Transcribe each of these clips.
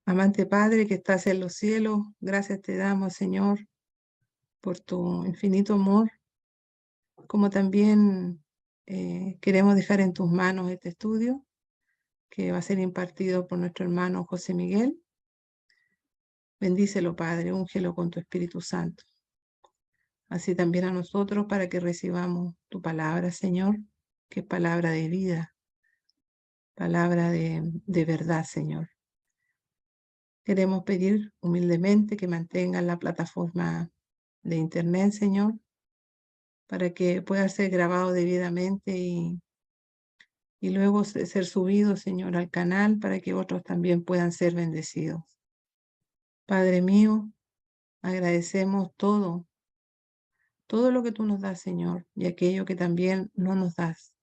Amante Padre que estás en los cielos, gracias te damos, Señor, por tu infinito amor, como también queremos dejar en tus manos este estudio que va a ser impartido por nuestro hermano José Miguel. Bendícelo, Padre, úngelo con tu Espíritu Santo. Así también a nosotros para que recibamos tu palabra, Señor, que es palabra de vida, palabra de verdad, Señor. Queremos pedir humildemente que mantengan la plataforma de internet, Señor, para que pueda ser grabado debidamente y luego ser subido, Señor, al canal para que otros también puedan ser bendecidos. Padre mío, agradecemos todo lo que tú nos das, Señor, y aquello que también no nos das.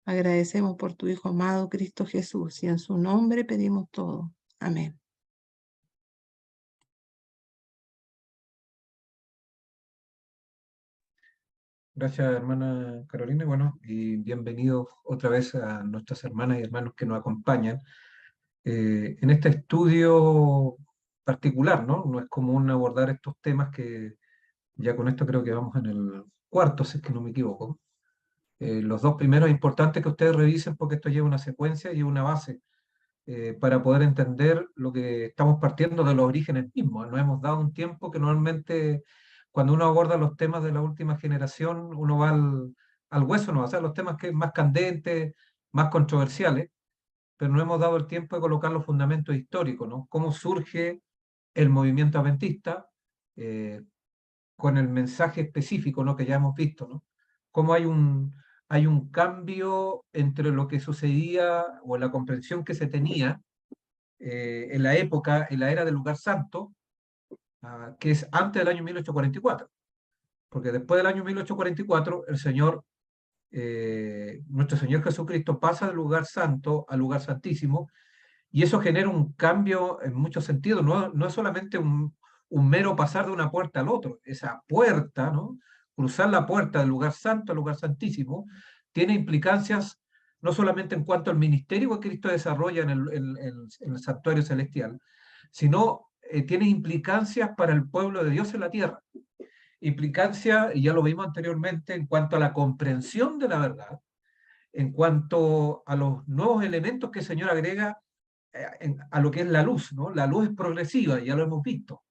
Agradecemos por tu Hijo amado, Cristo Jesús, y en su nombre pedimos todo. Amén. Gracias, hermana Carolina. Bueno, y bienvenidos otra vez a nuestras hermanas y hermanos que nos acompañan en este estudio particular, ¿no? No es común abordar estos temas que ya con esto creo que vamos en el cuarto, si es que no me equivoco. Los dos primeros es importante que ustedes revisen porque esto lleva una secuencia y una base para poder entender lo que estamos partiendo de los orígenes mismos. Nos hemos dado un tiempo que normalmente cuando uno aborda los temas de la última generación, uno va al hueso, ¿no? O sea, los temas que más candentes, más controversiales, pero no hemos dado el tiempo de colocar los fundamentos históricos, ¿no? Cómo surge el movimiento adventista eh, con el mensaje específico, ¿no? Que ya hemos visto, ¿no? Cómo hay un cambio entre lo que sucedía o la comprensión que se tenía en la época, en la era del lugar santo, que es antes del año 1844. Porque después del año 1844, el Señor, nuestro Señor Jesucristo pasa del lugar santo al lugar santísimo, y eso genera un cambio en muchos sentidos. No es solamente un mero pasar de una puerta al otro, esa puerta, ¿no? Cruzar la puerta del lugar santo al lugar santísimo, tiene implicancias no solamente en cuanto al ministerio que Cristo desarrolla en el santuario celestial, sino tiene implicancias para el pueblo de Dios en la tierra. Implicancias, y ya lo vimos anteriormente, en cuanto a la comprensión de la verdad, en cuanto a los nuevos elementos que el Señor agrega a lo que es la luz, ¿no? La luz es progresiva, ya lo hemos visto.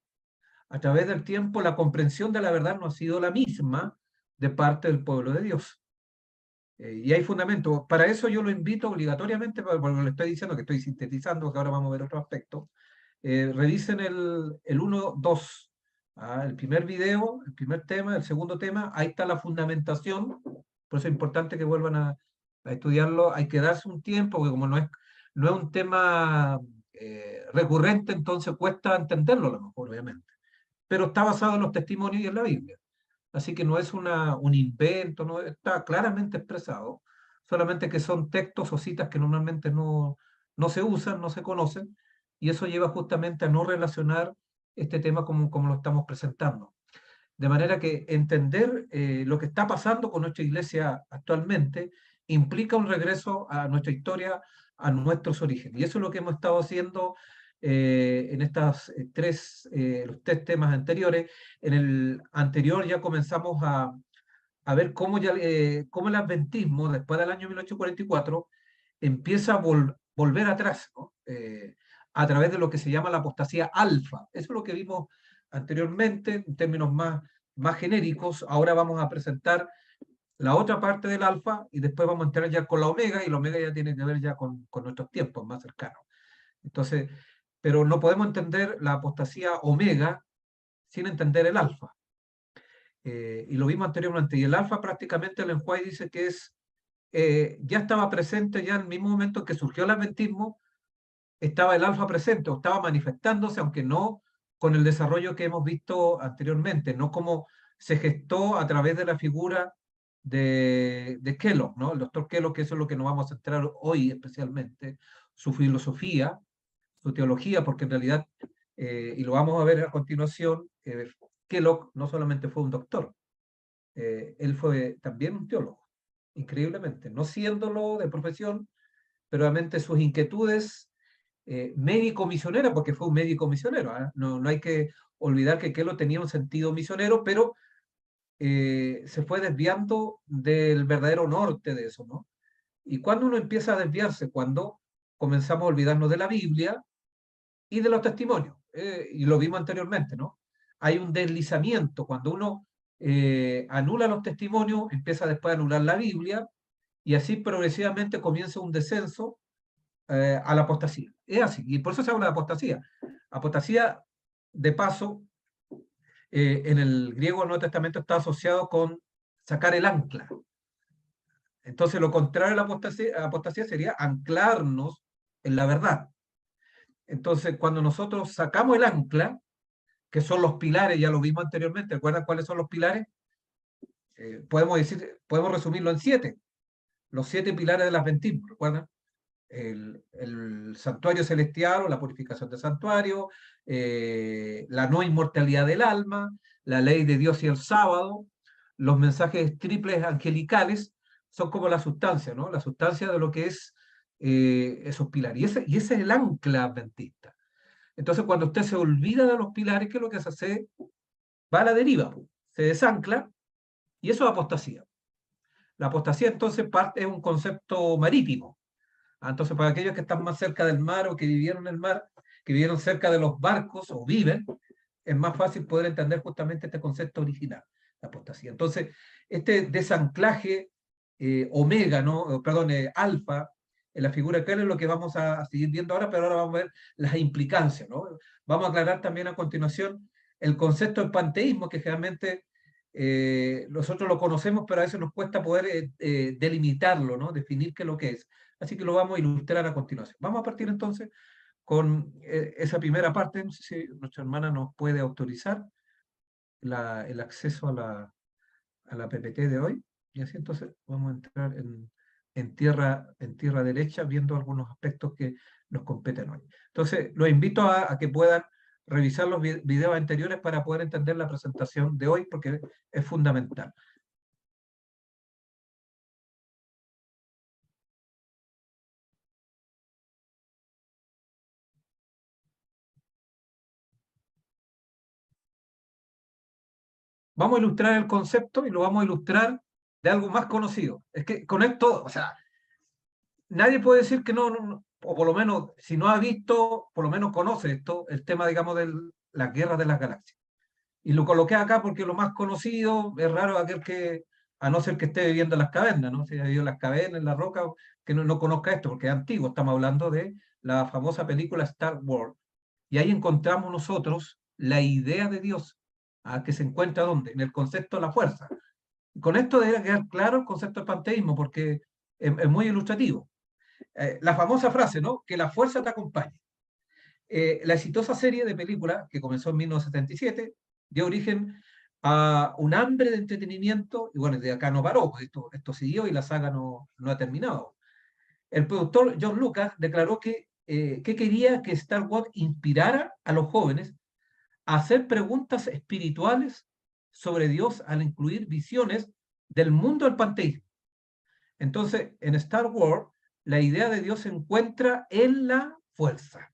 A través del tiempo, la comprensión de la verdad no ha sido la misma de parte del pueblo de Dios. Y hay fundamentos. Para eso yo lo invito obligatoriamente, porque le estoy diciendo que estoy sintetizando, que ahora vamos a ver otro aspecto. Revisen el 1, 2, el primer video, el primer tema, el segundo tema, ahí está la fundamentación, por eso es importante que vuelvan a estudiarlo, hay que darse un tiempo, porque como no es un tema recurrente, entonces cuesta entenderlo a lo mejor, obviamente, pero está basado en los testimonios y en la Biblia. Así que no es un invento, no está claramente expresado, solamente que son textos o citas que normalmente no se usan, no se conocen, y eso lleva justamente a no relacionar este tema como lo estamos presentando. De manera que entender lo que está pasando con nuestra iglesia actualmente implica un regreso a nuestra historia, a nuestros orígenes. Y eso es lo que hemos estado haciendo en estas los tres temas anteriores. En el anterior ya comenzamos a ver cómo el adventismo, después del año 1844, empieza a volver atrás, ¿no? A través de lo que se llama la apostasía alfa. Eso es lo que vimos anteriormente en términos más genéricos. Ahora vamos a presentar la otra parte del alfa y después vamos a entrar ya con la omega, y la omega ya tiene que ver ya con nuestros tiempos más cercanos. Entonces, pero no podemos entender la apostasía omega sin entender el alfa. Y lo vimos anteriormente. Y el alfa prácticamente el White dice que ya estaba presente ya en el mismo momento en que surgió el adventismo, estaba el alfa presente o estaba manifestándose, aunque no con el desarrollo que hemos visto anteriormente, no como se gestó a través de la figura de Kellogg, ¿no? El doctor Kellogg, que eso es lo que nos vamos a centrar hoy especialmente, su filosofía, su teología, porque en realidad, y lo vamos a ver a continuación, Kellogg no solamente fue un doctor, él fue también un teólogo, increíblemente, no siéndolo de profesión, pero realmente sus inquietudes médico misionera, porque fue un médico misionero, ¿ah? No, no hay que olvidar que Keller tenía un sentido misionero, pero se fue desviando del verdadero norte de eso, ¿no? Y cuando uno empieza a desviarse, cuando comenzamos a olvidarnos de la Biblia y de los testimonios, y lo vimos anteriormente, ¿no? Hay un deslizamiento, cuando uno anula los testimonios, empieza después a anular la Biblia, y así progresivamente comienza un descenso a la apostasía. Es así, y por eso se habla de apostasía. Apostasía, de paso, en el griego del Nuevo Testamento está asociado con sacar el ancla. Entonces, lo contrario a la apostasía sería anclarnos en la verdad. Entonces, cuando nosotros sacamos el ancla, que son los pilares, ya lo vimos anteriormente, ¿recuerdan cuáles son los pilares? Podemos resumirlo en 7. Los 7 pilares del adventismo, ¿recuerdan? El santuario celestial o la purificación del santuario, la no inmortalidad del alma, la ley de Dios y el sábado, los mensajes triples angelicales, son como la sustancia, ¿no? La sustancia de lo que es esos pilares. Y ese es el ancla adventista. Entonces, cuando usted se olvida de los pilares, ¿qué es lo que se hace? Va a la deriva, se desancla, y eso es apostasía. La apostasía, entonces, es un concepto marítimo. Entonces, para aquellos que están más cerca del mar o que vivieron en el mar, que vivieron cerca de los barcos o viven, es más fácil poder entender justamente este concepto original, la apostasía. Entonces, este desanclaje omega, ¿no? Perdón, alfa, en la figura de Keller es lo que vamos a seguir viendo ahora, pero ahora vamos a ver las implicancias, ¿no? Vamos a aclarar también a continuación el concepto del panteísmo, que generalmente nosotros lo conocemos, pero a veces nos cuesta poder delimitarlo, ¿no? Definir qué es lo que es. Así que lo vamos a ilustrar a continuación. Vamos a partir entonces con esa primera parte. No sé si nuestra hermana nos puede autorizar el acceso a la PPT de hoy. Y así entonces vamos a entrar en tierra derecha, viendo algunos aspectos que nos competen hoy. Entonces, los invito a que puedan revisar los videos anteriores para poder entender la presentación de hoy, porque es fundamental. Vamos a ilustrar el concepto y lo vamos a ilustrar de algo más conocido. Es que con esto, o sea, nadie puede decir que no, o por lo menos, si no ha visto, por lo menos conoce esto, el tema, digamos, de las guerras de las galaxias. Y lo coloqué acá porque lo más conocido es raro aquel que, a no ser que esté viviendo en las cavernas, ¿no? Si ha vivido en las cavernas, en la roca, que no conozca esto, porque es antiguo. Estamos hablando de la famosa película Star Wars. Y ahí encontramos nosotros la idea de Dios, que se encuentra ¿dónde? En el concepto de la fuerza. Con esto debe quedar claro el concepto del panteísmo, porque es muy ilustrativo. La famosa frase, ¿no? Que la fuerza te acompañe. La exitosa serie de películas que comenzó en 1977 dio origen a un hambre de entretenimiento, y bueno, de acá no paró, pues esto siguió y la saga no ha terminado. El productor John Lucas declaró que quería que Star Wars inspirara a los jóvenes a hacer preguntas espirituales sobre Dios al incluir visiones del mundo del panteísmo. Entonces, en Star Wars, la idea de Dios se encuentra en la fuerza.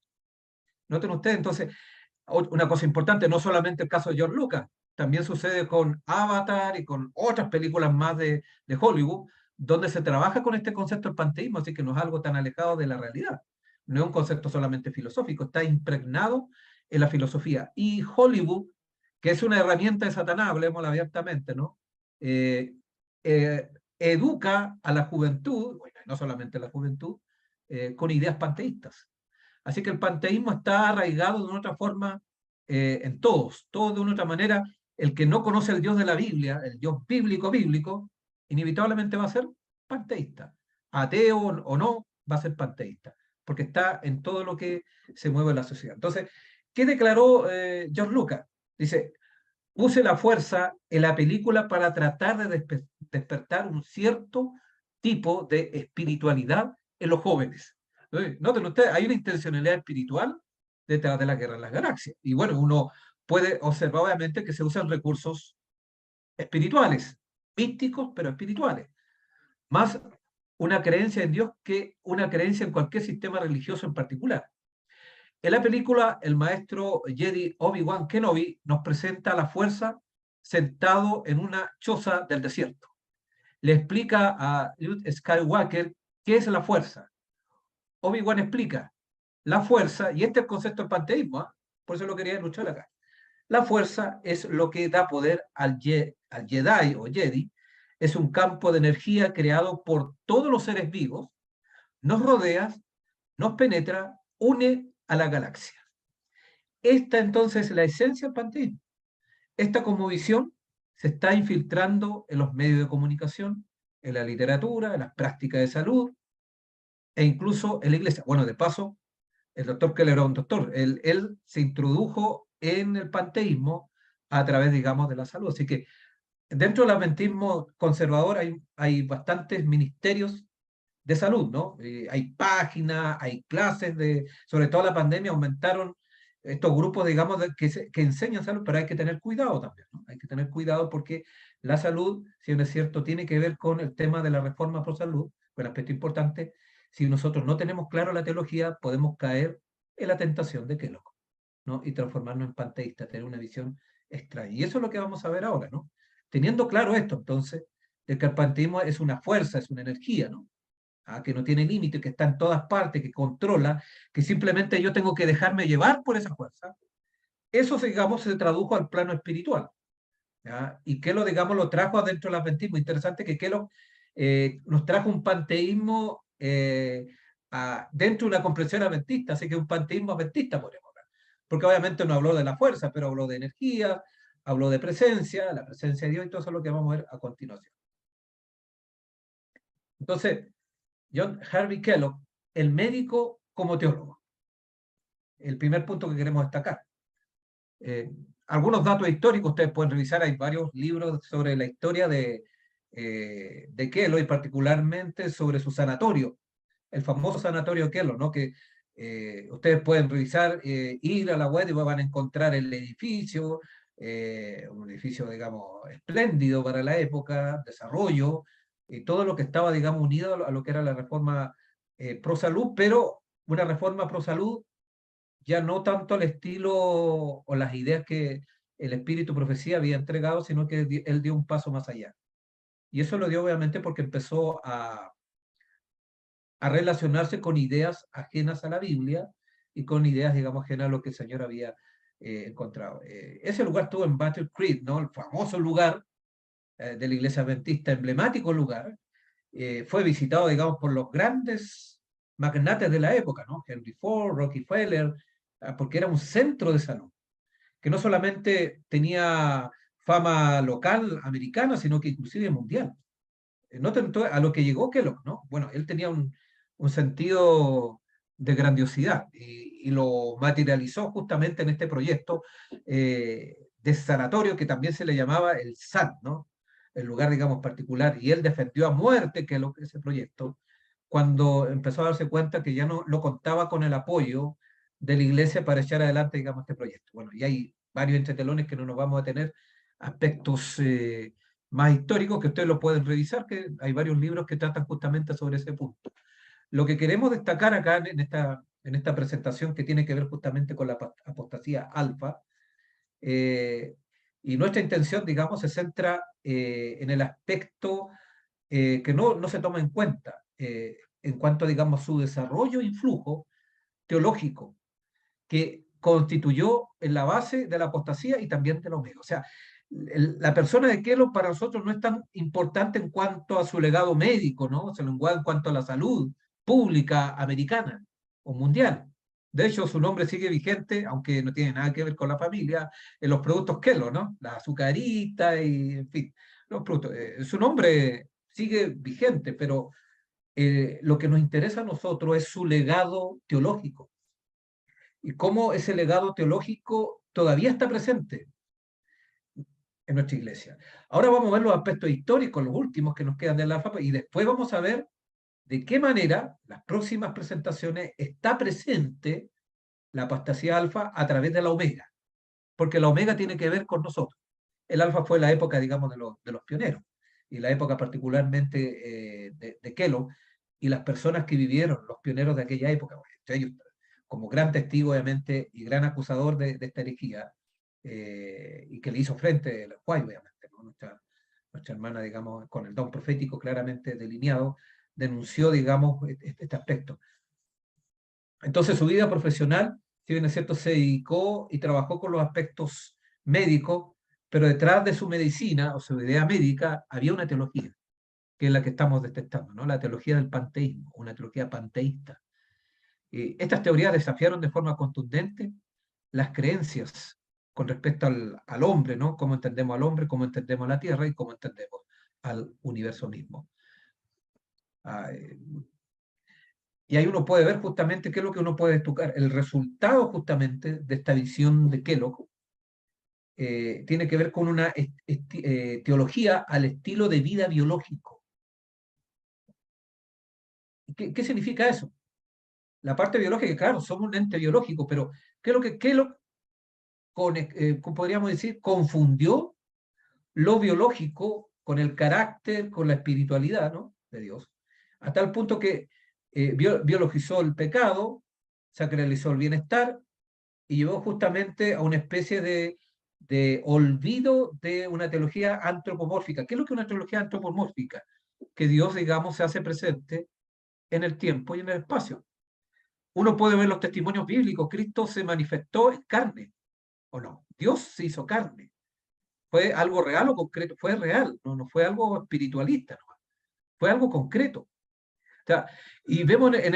Noten ustedes, entonces, una cosa importante, no solamente el caso de George Lucas, también sucede con Avatar y con otras películas más de Hollywood, donde se trabaja con este concepto del panteísmo, así que no es algo tan alejado de la realidad. No es un concepto solamente filosófico, está impregnado en la filosofía. Y Hollywood, que es una herramienta de Satanás, hablemosla abiertamente, ¿no? Educa a la juventud, bueno, no solamente a la juventud, con ideas panteístas. Así que el panteísmo está arraigado de una otra forma en todos de una otra manera. El que no conoce el Dios de la Biblia, el Dios bíblico, inevitablemente va a ser panteísta. Ateo o no, va a ser panteísta, porque está en todo lo que se mueve en la sociedad. Entonces, ¿qué declaró George Lucas? Dice, puse la fuerza en la película para tratar de despertar un cierto tipo de espiritualidad en los jóvenes. Noten ustedes, hay una intencionalidad espiritual detrás de la guerra en las galaxias. Y bueno, uno puede observar obviamente que se usan recursos espirituales, místicos, pero espirituales. Más una creencia en Dios que una creencia en cualquier sistema religioso en particular. En la película, el maestro Jedi Obi-Wan Kenobi nos presenta a la fuerza sentado en una choza del desierto. Le explica a Luke Skywalker qué es la fuerza. Obi-Wan explica la fuerza, y este es el concepto del panteísmo, ¿eh? Por eso lo quería ilustrar acá. La fuerza es lo que da poder al Jedi o Jedi, es un campo de energía creado por todos los seres vivos, nos rodea, nos penetra, une a la galaxia. Esta entonces es la esencia del panteísmo. Esta cosmovisión se está infiltrando en los medios de comunicación, en la literatura, en las prácticas de salud e incluso en la iglesia. Bueno, de paso, el doctor Keller era un doctor. Él se introdujo en el panteísmo a través, digamos, de la salud. Así que dentro del adventismo conservador hay bastantes ministerios de salud, ¿no? Hay páginas, hay clases sobre todo la pandemia aumentaron estos grupos, digamos, que enseñan salud, pero hay que tener cuidado también, ¿no? Hay que tener cuidado porque la salud, si bien es cierto, tiene que ver con el tema de la reforma pro salud, un aspecto importante. Si nosotros no tenemos claro la teología, podemos caer en la tentación de Kellogg, ¿no? Y transformarnos en panteístas, tener una visión extraña. Y eso es lo que vamos a ver ahora, ¿no? Teniendo claro esto, entonces, de que el panteísmo es una fuerza, es una energía, ¿no? Que no tiene límite, que está en todas partes, que controla, que simplemente yo tengo que dejarme llevar por esa fuerza. Eso, digamos, se tradujo al plano espiritual. ¿Ya? Y que lo, digamos, lo trajo adentro del adventismo. Interesante que Kellogg nos trajo un panteísmo dentro de una comprensión adventista, así que un panteísmo adventista, podemos hablar. Porque obviamente no habló de la fuerza, pero habló de energía, habló de presencia, la presencia de Dios, y todo eso es lo que vamos a ver a continuación. Entonces, John Harvey Kellogg, el médico como teólogo. El primer punto que queremos destacar. Algunos datos históricos ustedes pueden revisar, hay varios libros sobre la historia de Kellogg y particularmente sobre su sanatorio, el famoso sanatorio Kellogg, ¿no? Que ustedes pueden revisar, ir a la web y van a encontrar el edificio, un edificio, digamos, espléndido para la época, desarrollo, y todo lo que estaba, digamos, unido a lo que era la reforma pro salud, pero una reforma pro salud ya no tanto al estilo o las ideas que el espíritu profecía había entregado, sino que él dio un paso más allá. Y eso lo dio obviamente porque empezó a relacionarse con ideas ajenas a la Biblia y con ideas, digamos, ajenas a lo que el Señor había encontrado. Ese lugar estuvo en Battle Creek, ¿no? El famoso lugar de la iglesia adventista, emblemático lugar, fue visitado, digamos, por los grandes magnates de la época, ¿no? Henry Ford, Rockefeller, porque era un centro de salud, que no solamente tenía fama local americana, sino que inclusive mundial. No tanto a lo que llegó Kellogg, ¿no? Bueno, él tenía un sentido de grandiosidad y lo materializó justamente en este proyecto de sanatorio que también se le llamaba el SAT, ¿no? El lugar, digamos, particular. Y él defendió a muerte que ese proyecto cuando empezó a darse cuenta que ya no contaba con el apoyo de la iglesia para echar adelante, digamos, este proyecto. Bueno, y hay varios entretelones que no nos vamos a tener, aspectos más históricos que ustedes lo pueden revisar, que hay varios libros que tratan justamente sobre ese punto. Lo que queremos destacar acá en esta presentación que tiene que ver justamente con la apostasía alfa, y nuestra intención, digamos, se centra en el aspecto que no se toma en cuenta en cuanto, digamos, su desarrollo y flujo teológico, que constituyó en la base de la apostasía y también de la omega. O sea, la persona de Kellogg para nosotros no es tan importante en cuanto a su legado médico, ¿no? O sea, en cuanto a la salud pública americana o mundial. De hecho, su nombre sigue vigente, aunque no tiene nada que ver con la familia, en los productos Kellogg, ¿no? La azucarita y, en fin, los productos. Su nombre sigue vigente, pero lo que nos interesa a nosotros es su legado teológico y cómo ese legado teológico todavía está presente en nuestra iglesia. Ahora vamos a ver los aspectos históricos, los últimos que nos quedan del alfa, y después vamos a ver de qué manera las próximas presentaciones está presente la apostasía alfa a través de la omega, porque la omega tiene que ver con nosotros. El alfa fue la época, digamos, de los pioneros, y la época particularmente de Kellogg, y las personas que vivieron, los pioneros de aquella época, bueno, entre ellos como gran testigo, obviamente, y gran acusador de esta herejía, y que le hizo frente el Juay, obviamente, ¿no? Nuestra hermana, digamos, con el don profético claramente delineado, denunció, digamos, este aspecto. Entonces su vida profesional, si bien es cierto, se dedicó y trabajó con los aspectos médicos, pero detrás de su medicina o su idea médica había una teología, que es la que estamos detectando, ¿no? La teología del panteísmo, una teología panteísta. Estas teorías desafiaron de forma contundente las creencias con respecto al hombre, ¿no? Cómo entendemos al hombre, cómo entendemos la tierra y cómo entendemos al universo mismo. Y ahí uno puede ver justamente qué es lo que uno puede estudiar. El resultado justamente de esta visión de Kellogg tiene que ver con una teología al estilo de vida biológico. ¿Qué significa eso? La parte biológica, claro, somos un ente biológico, pero ¿qué es lo que Kellogg, podríamos decir, confundió lo biológico con el carácter, con la espiritualidad, ¿no? De Dios, a tal punto que biologizó el pecado, sacralizó el bienestar y llevó justamente a una especie de olvido de una teología antropomórfica. ¿Qué es lo que es una teología antropomórfica? Que Dios, digamos, se hace presente en el tiempo y en el espacio. Uno puede ver los testimonios bíblicos, Cristo se manifestó en carne, ¿o no? Dios se hizo carne. ¿Fue algo real o concreto? Fue real, no fue algo espiritualista, no, fue algo concreto. O sea, y vemos en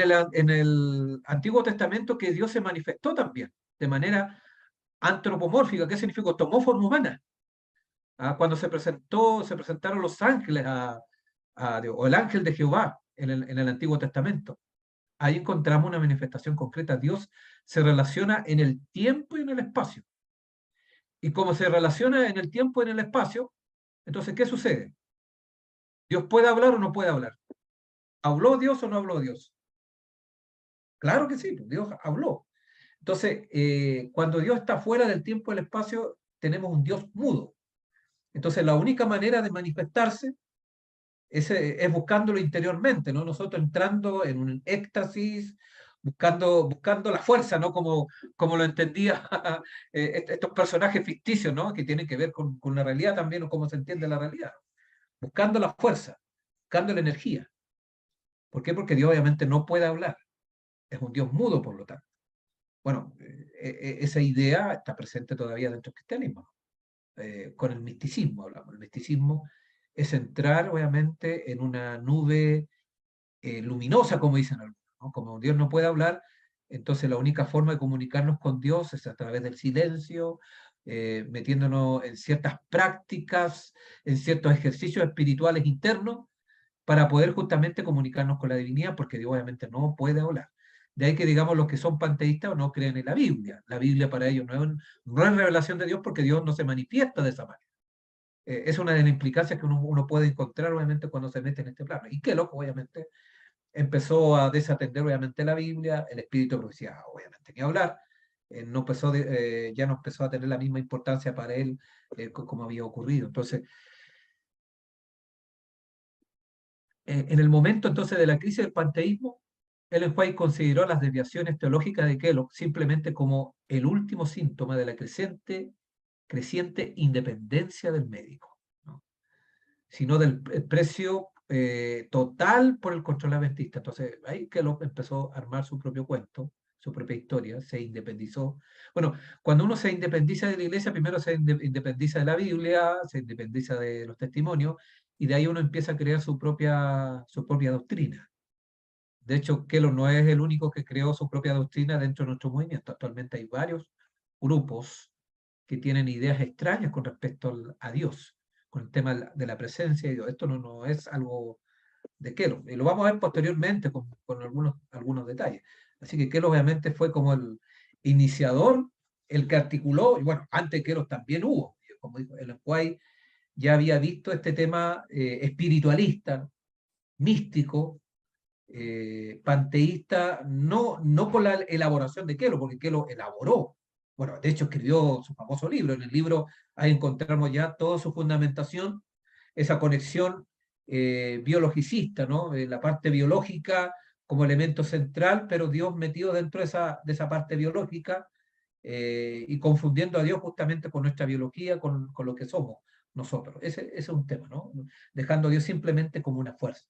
el Antiguo Testamento que Dios se manifestó también de manera antropomórfica. ¿Qué significa? Tomó forma humana. Cuando se presentaron los ángeles a Dios, o el ángel de Jehová en el Antiguo Testamento. Ahí encontramos una manifestación concreta. Dios se relaciona en el tiempo y en el espacio. Y como se relaciona en el tiempo y en el espacio, entonces, ¿qué sucede? ¿Dios puede hablar o no puede hablar? ¿Habló Dios o no habló Dios? Claro que sí, Dios habló. Entonces, cuando Dios está fuera del tiempo y el espacio, tenemos un Dios mudo. Entonces, la única manera de manifestarse es buscándolo interiormente, ¿no? Nosotros entrando en un éxtasis, buscando la fuerza, ¿no? Como lo entendía estos personajes ficticios, ¿no? Que tienen que ver con la realidad también, o cómo se entiende la realidad. Buscando la fuerza, buscando la energía. ¿Por qué? Porque Dios obviamente no puede hablar. Es un Dios mudo, por lo tanto. Bueno, esa idea está presente todavía dentro del cristianismo. Con el misticismo hablamos. El misticismo es entrar, obviamente, en una nube luminosa, como dicen algunos, ¿no? Como Dios no puede hablar, entonces la única forma de comunicarnos con Dios es a través del silencio, metiéndonos en ciertas prácticas, en ciertos ejercicios espirituales internos, para poder justamente comunicarnos con la divinidad, porque Dios obviamente no puede hablar. De ahí que, digamos, los que son panteístas no creen en la Biblia. La Biblia para ellos no es revelación de Dios, porque Dios no se manifiesta de esa manera. Es una de las implicancias que uno puede encontrar, obviamente, cuando se mete en este plano. Y qué loco, obviamente, empezó a desatender, obviamente, la Biblia, el espíritu de profecía, obviamente, ni hablar. Ya no empezó a tener la misma importancia para él como había ocurrido. Entonces, en el momento entonces de la crisis del panteísmo, Ellen White consideró las desviaciones teológicas de Kellogg simplemente como el último síntoma de la creciente independencia del médico, ¿no? Sino del precio total por el control adventista. Entonces, ahí Kellogg empezó a armar su propio cuento, su propia historia, se independizó. Bueno, cuando uno se independiza de la iglesia, primero se independiza de la Biblia, se independiza de los testimonios, y de ahí uno empieza a crear su propia doctrina. De hecho, Kellogg no es el único que creó su propia doctrina dentro de nuestro movimiento. Actualmente hay varios grupos que tienen ideas extrañas con respecto a Dios, con el tema de la presencia de Dios. Esto no es algo de Kellogg, y lo vamos a ver posteriormente con algunos detalles. Así que Kellogg obviamente fue como el iniciador, el que articuló, y bueno, antes de Kellogg también hubo, como dijo Ellen White, ya había visto este tema espiritualista, místico, panteísta, no con la elaboración de Kellogg, porque Kellogg elaboró. Bueno, de hecho escribió su famoso libro. En el libro ahí encontramos ya toda su fundamentación, esa conexión biologicista, ¿no? La parte biológica como elemento central, pero Dios metido dentro de esa parte biológica, y confundiendo a Dios justamente con nuestra biología, con lo que somos nosotros. Ese es un tema, ¿no? Dejando a Dios simplemente como una fuerza.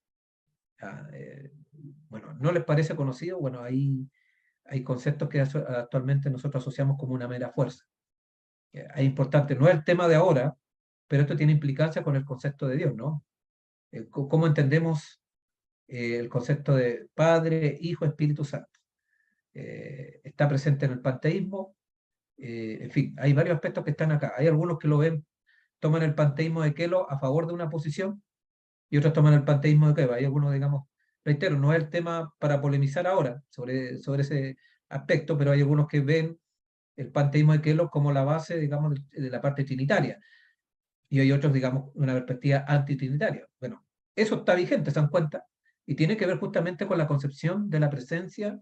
Bueno, ¿no les parece conocido? Bueno, hay conceptos que actualmente nosotros asociamos como una mera fuerza. Es importante, no es el tema de ahora, pero esto tiene implicancia con el concepto de Dios, ¿no? ¿Cómo entendemos el concepto de Padre, Hijo, Espíritu Santo? Está presente en el panteísmo. En fin, hay varios aspectos que están acá. Hay algunos que lo ven, toman el panteísmo de Kelo a favor de una posición y otros toman el panteísmo de Keva. Hay algunos, digamos, reitero, no es el tema para polemizar ahora sobre ese aspecto, pero hay algunos que ven el panteísmo de Kelo como la base, digamos, de la parte trinitaria. Y hay otros, digamos, una perspectiva antitrinitaria. Bueno, eso está vigente, ¿se dan cuenta? Y tiene que ver justamente con la concepción de la presencia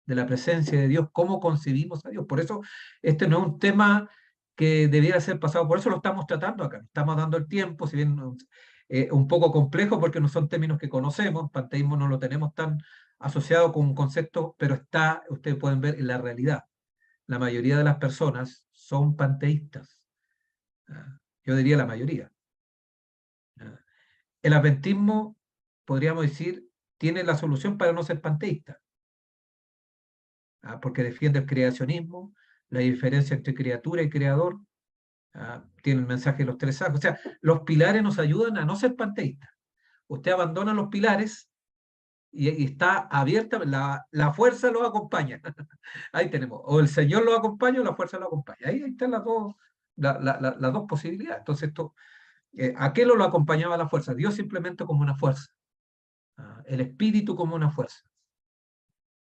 de Dios, cómo concebimos a Dios. Por eso este no es un tema que debiera ser pasado, por eso lo estamos tratando acá. Estamos dando el tiempo, si bien un poco complejo porque no son términos que conocemos, panteísmo no lo tenemos tan asociado con un concepto, pero está, ustedes pueden ver en la realidad. La mayoría de las personas son panteístas. Yo diría la mayoría. El adventismo, podríamos decir, tiene la solución para no ser panteísta, porque defiende el creacionismo, la diferencia entre criatura y creador, tiene el mensaje de los tres sacos. O sea, los pilares nos ayudan a no ser panteístas. Usted abandona los pilares y está abierta, la fuerza lo acompaña. Ahí tenemos, o el Señor lo acompaña o la fuerza lo acompaña. Ahí están las dos posibilidades. Entonces, ¿a qué lo acompañaba la fuerza? Dios simplemente como una fuerza, el Espíritu como una fuerza,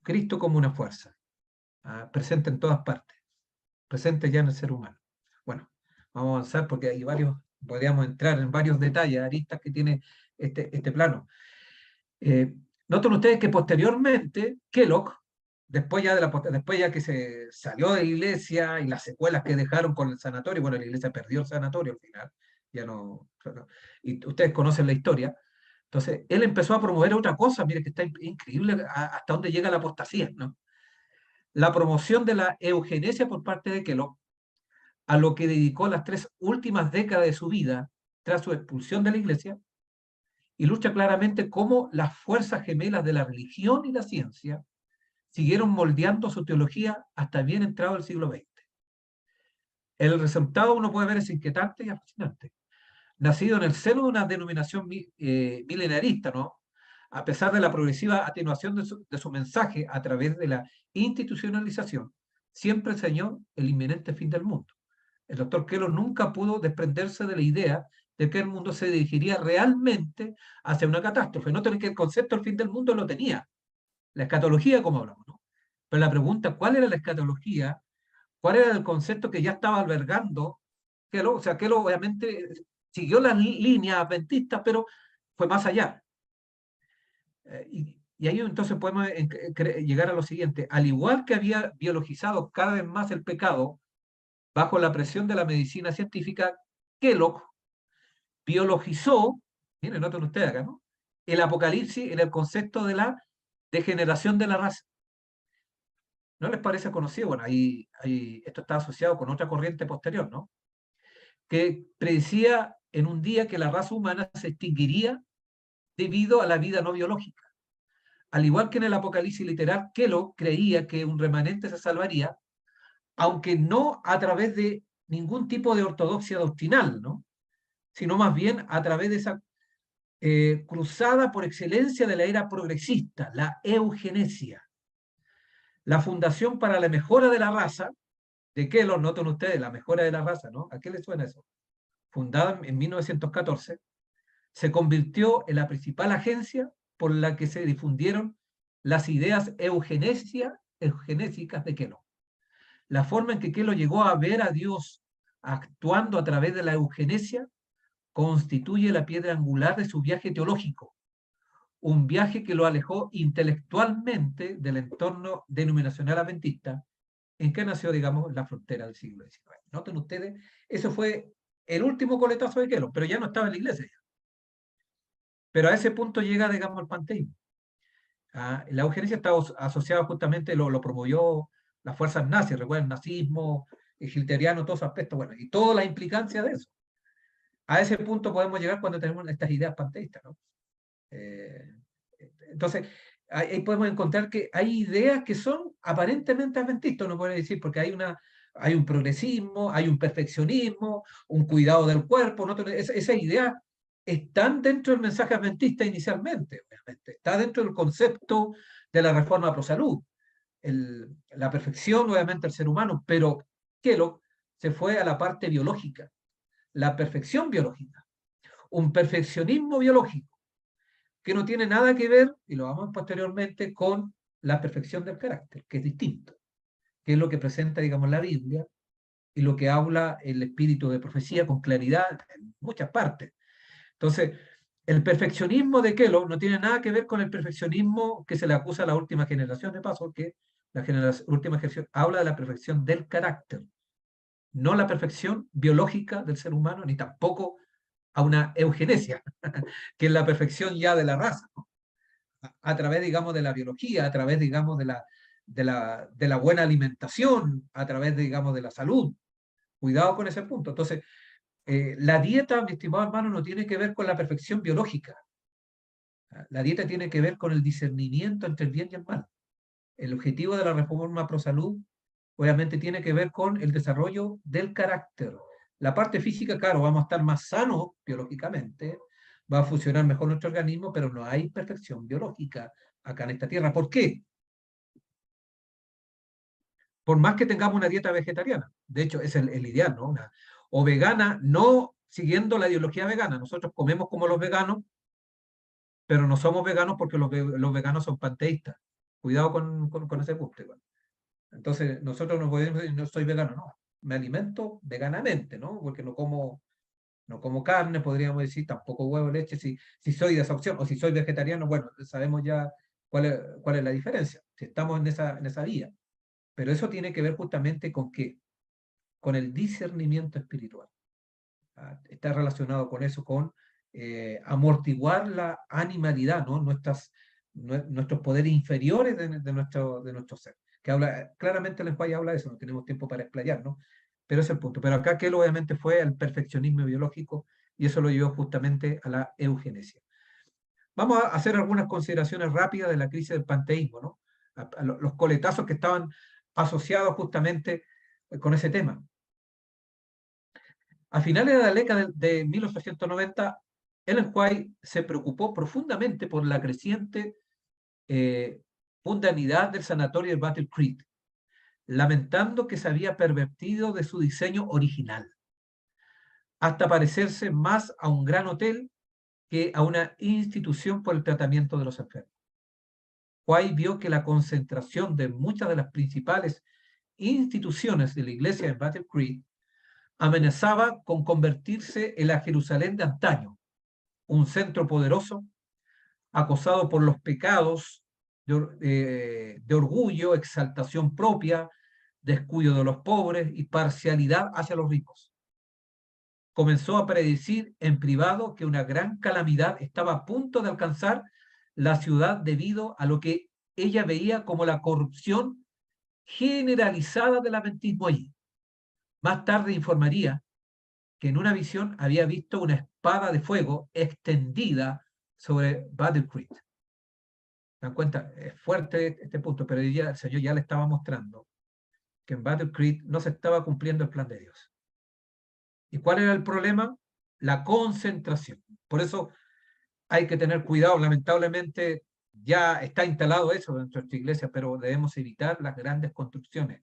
Cristo como una fuerza, presente en todas partes, presente ya en el ser humano. Bueno, vamos a avanzar porque hay varios, podríamos entrar en varios detalles, aristas que tiene este plano. Noten ustedes que posteriormente Kellogg, después ya que se salió de la iglesia y las secuelas que dejaron con el sanatorio, bueno, la iglesia perdió el sanatorio al final, ya no, y ustedes conocen la historia. Entonces, él empezó a promover otra cosa, mire que está increíble hasta dónde llega la apostasía, ¿no? La promoción de la eugenesia por parte de Kellogg, a lo que dedicó las 3 últimas décadas de su vida tras su expulsión de la iglesia, ilustra claramente cómo las fuerzas gemelas de la religión y la ciencia siguieron moldeando su teología hasta bien entrado el siglo XX. El resultado, uno puede ver, es inquietante y fascinante. Nacido en el seno de una denominación milenarista, ¿no? A pesar de la progresiva atenuación de su mensaje a través de la institucionalización, siempre enseñó el inminente fin del mundo. El doctor Kellogg nunca pudo desprenderse de la idea de que el mundo se dirigiría realmente hacia una catástrofe. No que el concepto del fin del mundo lo tenía, la escatología, como hablamos, ¿no? Pero la pregunta, ¿cuál era la escatología? ¿Cuál era el concepto que ya estaba albergando Kellogg? O sea, Kellogg obviamente siguió las líneas adventistas, pero fue más allá. Y ahí entonces podemos llegar a lo siguiente. Al igual que había biologizado cada vez más el pecado bajo la presión de la medicina científica, Kellogg biologizó, miren, noten ustedes acá, ¿no? El apocalipsis en el concepto de la degeneración de la raza. ¿No les parece conocido? Bueno, esto está asociado con otra corriente posterior, ¿no? Que predecía en un día que la raza humana se extinguiría debido a la vida no biológica. Al igual que en el apocalipsis literal, Kellogg creía que un remanente se salvaría, aunque no a través de ningún tipo de ortodoxia doctrinal, ¿no? Sino más bien a través de esa cruzada por excelencia de la era progresista, la eugenesia. La Fundación para la Mejora de la Raza, de Kellogg, noten ustedes, la mejora de la raza, ¿no? ¿A qué les suena eso? Fundada en 1914, se convirtió en la principal agencia por la que se difundieron las ideas eugenésicas de Kellogg. La forma en que Kellogg llegó a ver a Dios actuando a través de la eugenesia constituye la piedra angular de su viaje teológico, un viaje que lo alejó intelectualmente del entorno denominacional adventista, en que nació, digamos, la frontera del siglo XIX. Noten ustedes, eso fue el último coletazo de Kellogg, pero ya no estaba en la iglesia. Pero a ese punto llega, digamos, el panteísmo. La eugenesia está asociada justamente, lo promovió las fuerzas nazis, recuerden, nazismo, hitleriano, todos esos aspectos, bueno, y todas las implicancias de eso. A ese punto podemos llegar cuando tenemos estas ideas panteístas, ¿no? Entonces, ahí podemos encontrar que hay ideas que son aparentemente adventistas, uno puede decir, porque hay un progresismo, hay un perfeccionismo, un cuidado del cuerpo, ¿no? Esas ideas están dentro del mensaje adventista inicialmente, obviamente. Está dentro del concepto de la reforma pro salud. La perfección, obviamente, del ser humano, pero Kellogg se fue a la parte biológica, la perfección biológica, un perfeccionismo biológico que no tiene nada que ver, y lo vamos posteriormente, con la perfección del carácter, que es distinto, que es lo que presenta, digamos, la Biblia y lo que habla el espíritu de profecía con claridad en muchas partes. Entonces, el perfeccionismo de Kellogg no tiene nada que ver con el perfeccionismo que se le acusa a la última generación de paso, que la última generación habla de la perfección del carácter, no la perfección biológica del ser humano, ni tampoco a una eugenesia, que es la perfección ya de la raza, ¿no? A través, digamos, de la biología, a través, digamos, de la buena alimentación, a través, digamos, de la salud. Cuidado con ese punto. Entonces, la dieta, mi estimado hermano, no tiene que ver con la perfección biológica. La dieta tiene que ver con el discernimiento entre el bien y el mal. El objetivo de la reforma pro salud, obviamente, tiene que ver con el desarrollo del carácter. La parte física, claro, vamos a estar más sanos biológicamente, va a funcionar mejor nuestro organismo, pero no hay perfección biológica acá en esta tierra. ¿Por qué? Por más que tengamos una dieta vegetariana. De hecho, es el ideal, ¿no? O vegana, no siguiendo la ideología vegana. Nosotros comemos como los veganos, pero no somos veganos porque los veganos son panteístas. Cuidado con ese punto. Igual. Entonces, nosotros no podemos decir, no soy vegano, no. Me alimento veganamente, ¿no? Porque no como carne, podríamos decir, tampoco huevo, leche, si soy de esa opción, o si soy vegetariano, bueno, sabemos ya cuál es la diferencia, si estamos en esa vía. Pero eso tiene que ver justamente con qué, con el discernimiento espiritual. Está relacionado con eso, con amortiguar la animalidad, ¿no? Nuestros poderes inferiores de nuestro ser. Que habla, claramente el lenguaje habla de eso, no tenemos tiempo para explayar, ¿no? Pero ese es el punto. Pero acá que obviamente fue el perfeccionismo biológico y eso lo llevó justamente a la eugenesia. Vamos a hacer algunas consideraciones rápidas de la crisis del panteísmo, ¿no? Los coletazos que estaban asociados justamente con ese tema. A finales de la década de 1890, Ellen White se preocupó profundamente por la creciente mundanidad del sanatorio de Battle Creek, lamentando que se había pervertido de su diseño original, hasta parecerse más a un gran hotel que a una institución por el tratamiento de los enfermos. White vio que la concentración de muchas de las principales instituciones de la iglesia en Battle Creek amenazaba con convertirse en la Jerusalén de antaño, un centro poderoso, acosado por los pecados de orgullo, exaltación propia, descuido de los pobres y parcialidad hacia los ricos. Comenzó a predecir en privado que una gran calamidad estaba a punto de alcanzar la ciudad debido a lo que ella veía como la corrupción generalizada del adventismo allí. Más tarde informaría que en una visión había visto una espada de fuego extendida sobre Battle Creek. ¿Se dan cuenta? Es fuerte este punto, pero el Señor ya le estaba mostrando que en Battle Creek no se estaba cumpliendo el plan de Dios. ¿Y cuál era el problema? La concentración. Por eso hay que tener cuidado. Lamentablemente ya está instalado eso dentro de nuestra iglesia, pero debemos evitar las grandes construcciones.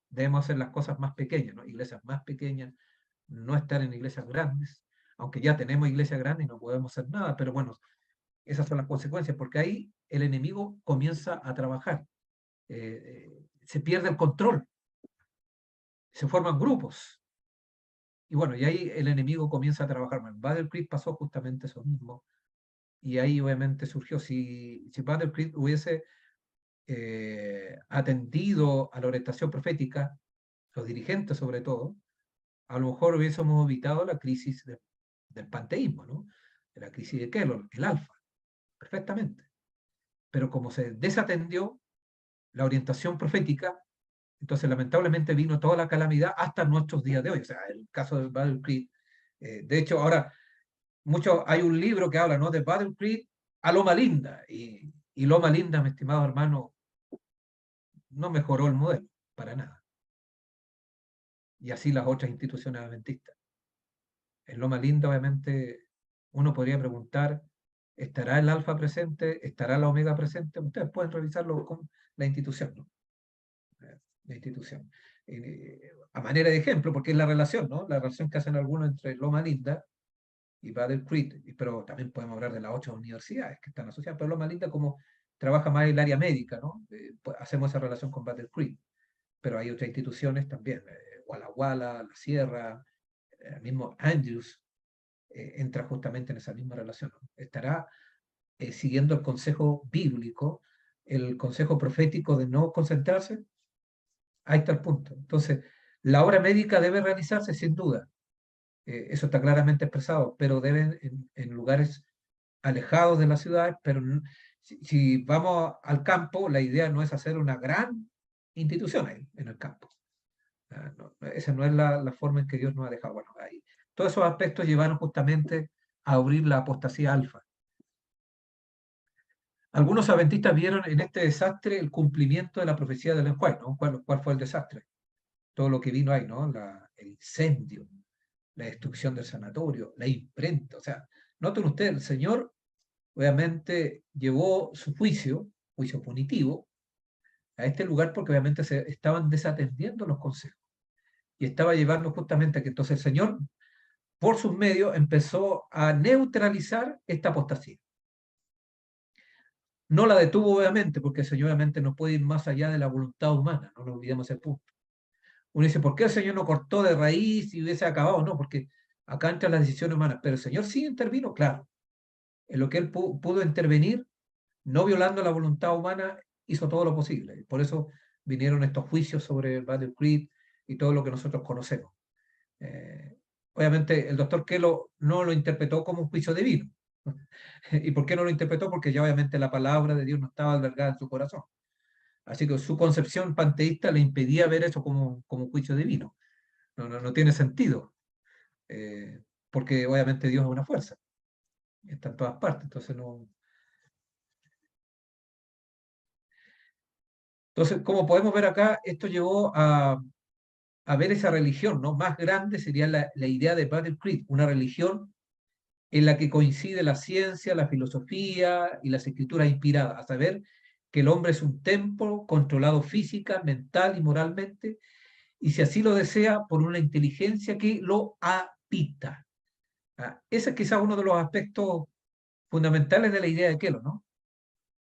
Debemos hacer las cosas más pequeñas, ¿no? Iglesias más pequeñas, no estar en iglesias grandes, aunque ya tenemos iglesias grandes y no podemos hacer nada, pero bueno, esas son las consecuencias, porque ahí el enemigo comienza a trabajar, se pierde el control, se forman grupos, y bueno, y ahí el enemigo comienza a trabajar. En Battle Creek pasó justamente eso mismo, y ahí obviamente surgió, si Battle Creek hubiese atendido a la orientación profética, los dirigentes sobre todo, a lo mejor hubiésemos evitado la crisis del panteísmo, ¿no? De la crisis de Kellogg, el alfa. perfectamente. Pero como se desatendió la orientación profética, entonces lamentablemente vino toda la calamidad hasta nuestros días de hoy. O sea, el caso de Battle Creek, de hecho ahora hay un libro que habla, ¿no?, de Battle Creek a Loma Linda, y Loma Linda, mi estimado hermano, no mejoró el modelo, para nada. Y así las otras instituciones adventistas. En Loma Linda, obviamente, uno podría preguntar, ¿estará el alfa presente? ¿Estará la omega presente? Ustedes pueden revisarlo con la institución, ¿no? La institución. A manera de ejemplo, porque es la relación, ¿no? La relación que hacen algunos entre Loma Linda y Battle Creek, pero también podemos hablar de las 8 universidades que están asociadas, pero Loma Linda, como trabaja más en el área médica, ¿no? Pues hacemos esa relación con Battle Creek, pero hay otras instituciones también, Walla Walla, La Sierra, mismo Andrews, entra justamente en esa misma relación, ¿no? Estará siguiendo el consejo bíblico, el consejo profético de no concentrarse. Ahí está el punto. Entonces, la obra médica debe realizarse sin duda. Eso está claramente expresado, pero deben en lugares alejados de las ciudades, pero si vamos al campo, la idea no es hacer una gran institución ahí, en el campo. No, esa no es la forma en que Dios nos ha dejado. Bueno, ahí. Todos esos aspectos llevaron justamente a abrir la apostasía alfa. Algunos adventistas vieron en este desastre el cumplimiento de la profecía del enjuague, ¿no? ¿Cuál fue el desastre? Todo lo que vino ahí, ¿no? El incendio, la destrucción del sanatorio, la imprenta. O sea, noten ustedes, el Señor obviamente llevó su juicio punitivo, a este lugar porque obviamente se estaban desatendiendo los consejos. Y estaba llevando justamente a que entonces el Señor, por sus medios, empezó a neutralizar esta apostasía. No la detuvo obviamente, porque el Señor obviamente no puede ir más allá de la voluntad humana, no nos olvidemos ese punto. Uno dice, ¿por qué el Señor no cortó de raíz y hubiese acabado? No, porque acá entran las decisiones humanas, pero el Señor sí intervino, claro. En lo que Él pudo intervenir, no violando la voluntad humana, hizo todo lo posible. Por eso vinieron estos juicios sobre el Battle Creek y todo lo que nosotros conocemos. Obviamente el doctor Kelo no lo interpretó como un juicio divino. ¿Y por qué no lo interpretó? Porque ya obviamente la palabra de Dios no estaba albergada en su corazón. Así que su concepción panteísta le impedía ver eso como un juicio divino. No tiene sentido, porque obviamente Dios es una fuerza, está en todas partes, entonces no. Entonces, como podemos ver acá, esto llevó a ver esa religión, ¿no? Más grande sería la idea de Battle Creek, una religión en la que coincide la ciencia, la filosofía y las escrituras inspiradas, a saber que el hombre es un templo controlado física, mental y moralmente, y si así lo desea, por una inteligencia que lo habita. Ese es quizás uno de los aspectos fundamentales de la idea de Kelo, ¿no?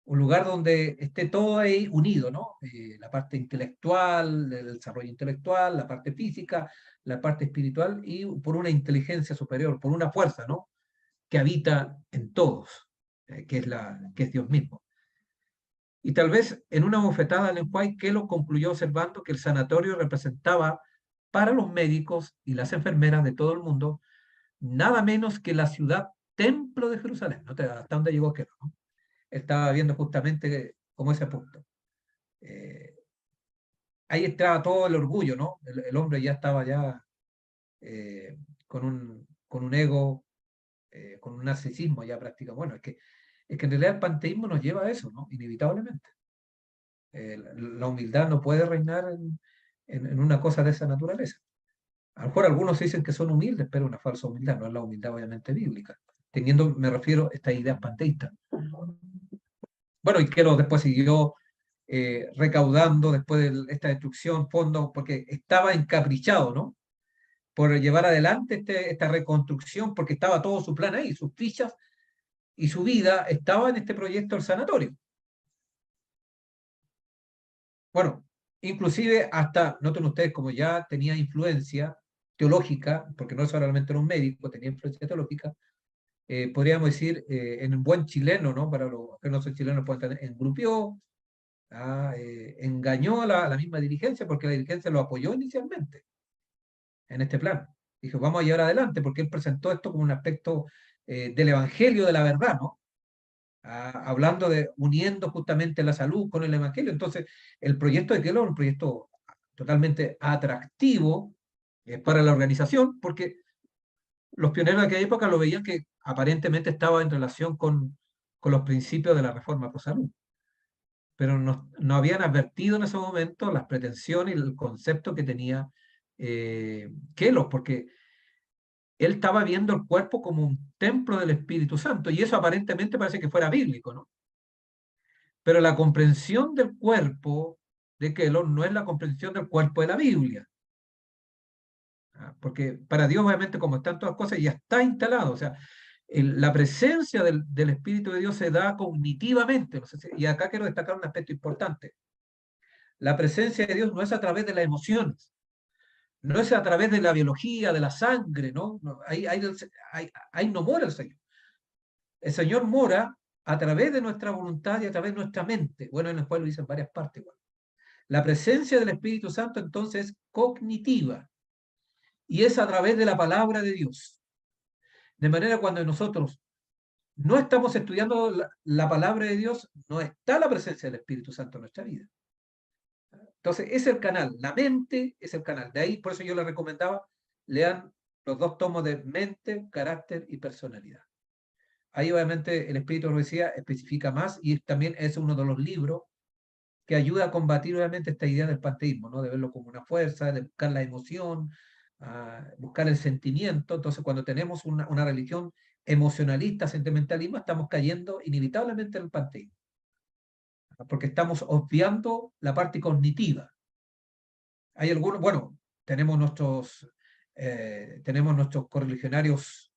Un lugar donde esté todo ahí unido, ¿no? La parte intelectual, el desarrollo intelectual, la parte física, la parte espiritual, y por una inteligencia superior, por una fuerza, ¿no?, que habita en todos, que es Dios mismo. Y tal vez en una bofetada al lenguaje, Kelo concluyó observando que el sanatorio representaba para los médicos y las enfermeras de todo el mundo nada menos que la ciudad templo de Jerusalén. ¿No? Hasta dónde llegó Kelo, ¿no? Estaba viendo justamente como ese punto. Ahí estaba todo el orgullo, ¿no? El hombre ya estaba ya con un ego, con un narcisismo ya práctico. Bueno, es que en realidad el panteísmo nos lleva a eso, ¿no? Inevitablemente. La humildad no puede reinar en una cosa de esa naturaleza. A lo mejor algunos dicen que son humildes, pero una falsa humildad, no es la humildad obviamente bíblica. Me refiero a estas ideas panteístas. Bueno, y que después siguió recaudando después de esta destrucción fondos, porque estaba encaprichado, ¿no?, por llevar adelante esta reconstrucción, porque estaba todo su plan ahí, sus fichas y su vida estaba en este proyecto del sanatorio. Bueno, inclusive hasta, noten ustedes, como ya tenía influencia teológica, porque no solamente era un médico, tenía influencia teológica, podríamos decir, en un buen chileno, ¿no?, para los que no son chilenos pueden entender, engrupió, engañó a la misma dirigencia, porque la dirigencia lo apoyó inicialmente en este plan. Dijo, vamos a llevar adelante, porque él presentó esto como un aspecto del evangelio de la verdad, ¿no? hablando de uniendo justamente la salud con el Evangelio. Entonces, el proyecto de Kellogg es un proyecto totalmente atractivo para la organización, porque los pioneros de aquella época lo veían que aparentemente estaba en relación con los principios de la reforma pro salud, pero no habían advertido en ese momento las pretensiones y el concepto que tenía Kellogg, porque él estaba viendo el cuerpo como un templo del Espíritu Santo, y eso aparentemente parece que fuera bíblico, ¿no? Pero la comprensión del cuerpo de Kellogg no es la comprensión del cuerpo de la Biblia. Porque para Dios, obviamente, como están todas las cosas, ya está instalado. O sea, la presencia del Espíritu de Dios se da cognitivamente. No sé y acá quiero destacar un aspecto importante. La presencia de Dios no es a través de las emociones, no es a través de la biología, de la sangre, ¿no? Ahí no mora el Señor. El Señor mora a través de nuestra voluntad y a través de nuestra mente. Bueno, en el cual lo dice en varias partes. Bueno. La presencia del Espíritu Santo entonces es cognitiva y es a través de la palabra de Dios. De manera cuando nosotros no estamos estudiando la palabra de Dios, no está la presencia del Espíritu Santo en nuestra vida. Entonces, es el canal, la mente es el canal. De ahí, por eso yo les recomendaba, lean los 2 tomos de mente, carácter y personalidad. Ahí obviamente el Espíritu de Profecía especifica más y también es uno de los libros que ayuda a combatir obviamente esta idea del panteísmo, ¿no? De verlo como una fuerza, de buscar la emoción, buscar el sentimiento. Entonces, cuando tenemos una religión emocionalista, sentimentalismo, estamos cayendo inevitablemente en el panteísmo, porque estamos obviando la parte cognitiva. Hay algunos, bueno, tenemos nuestros correligionarios,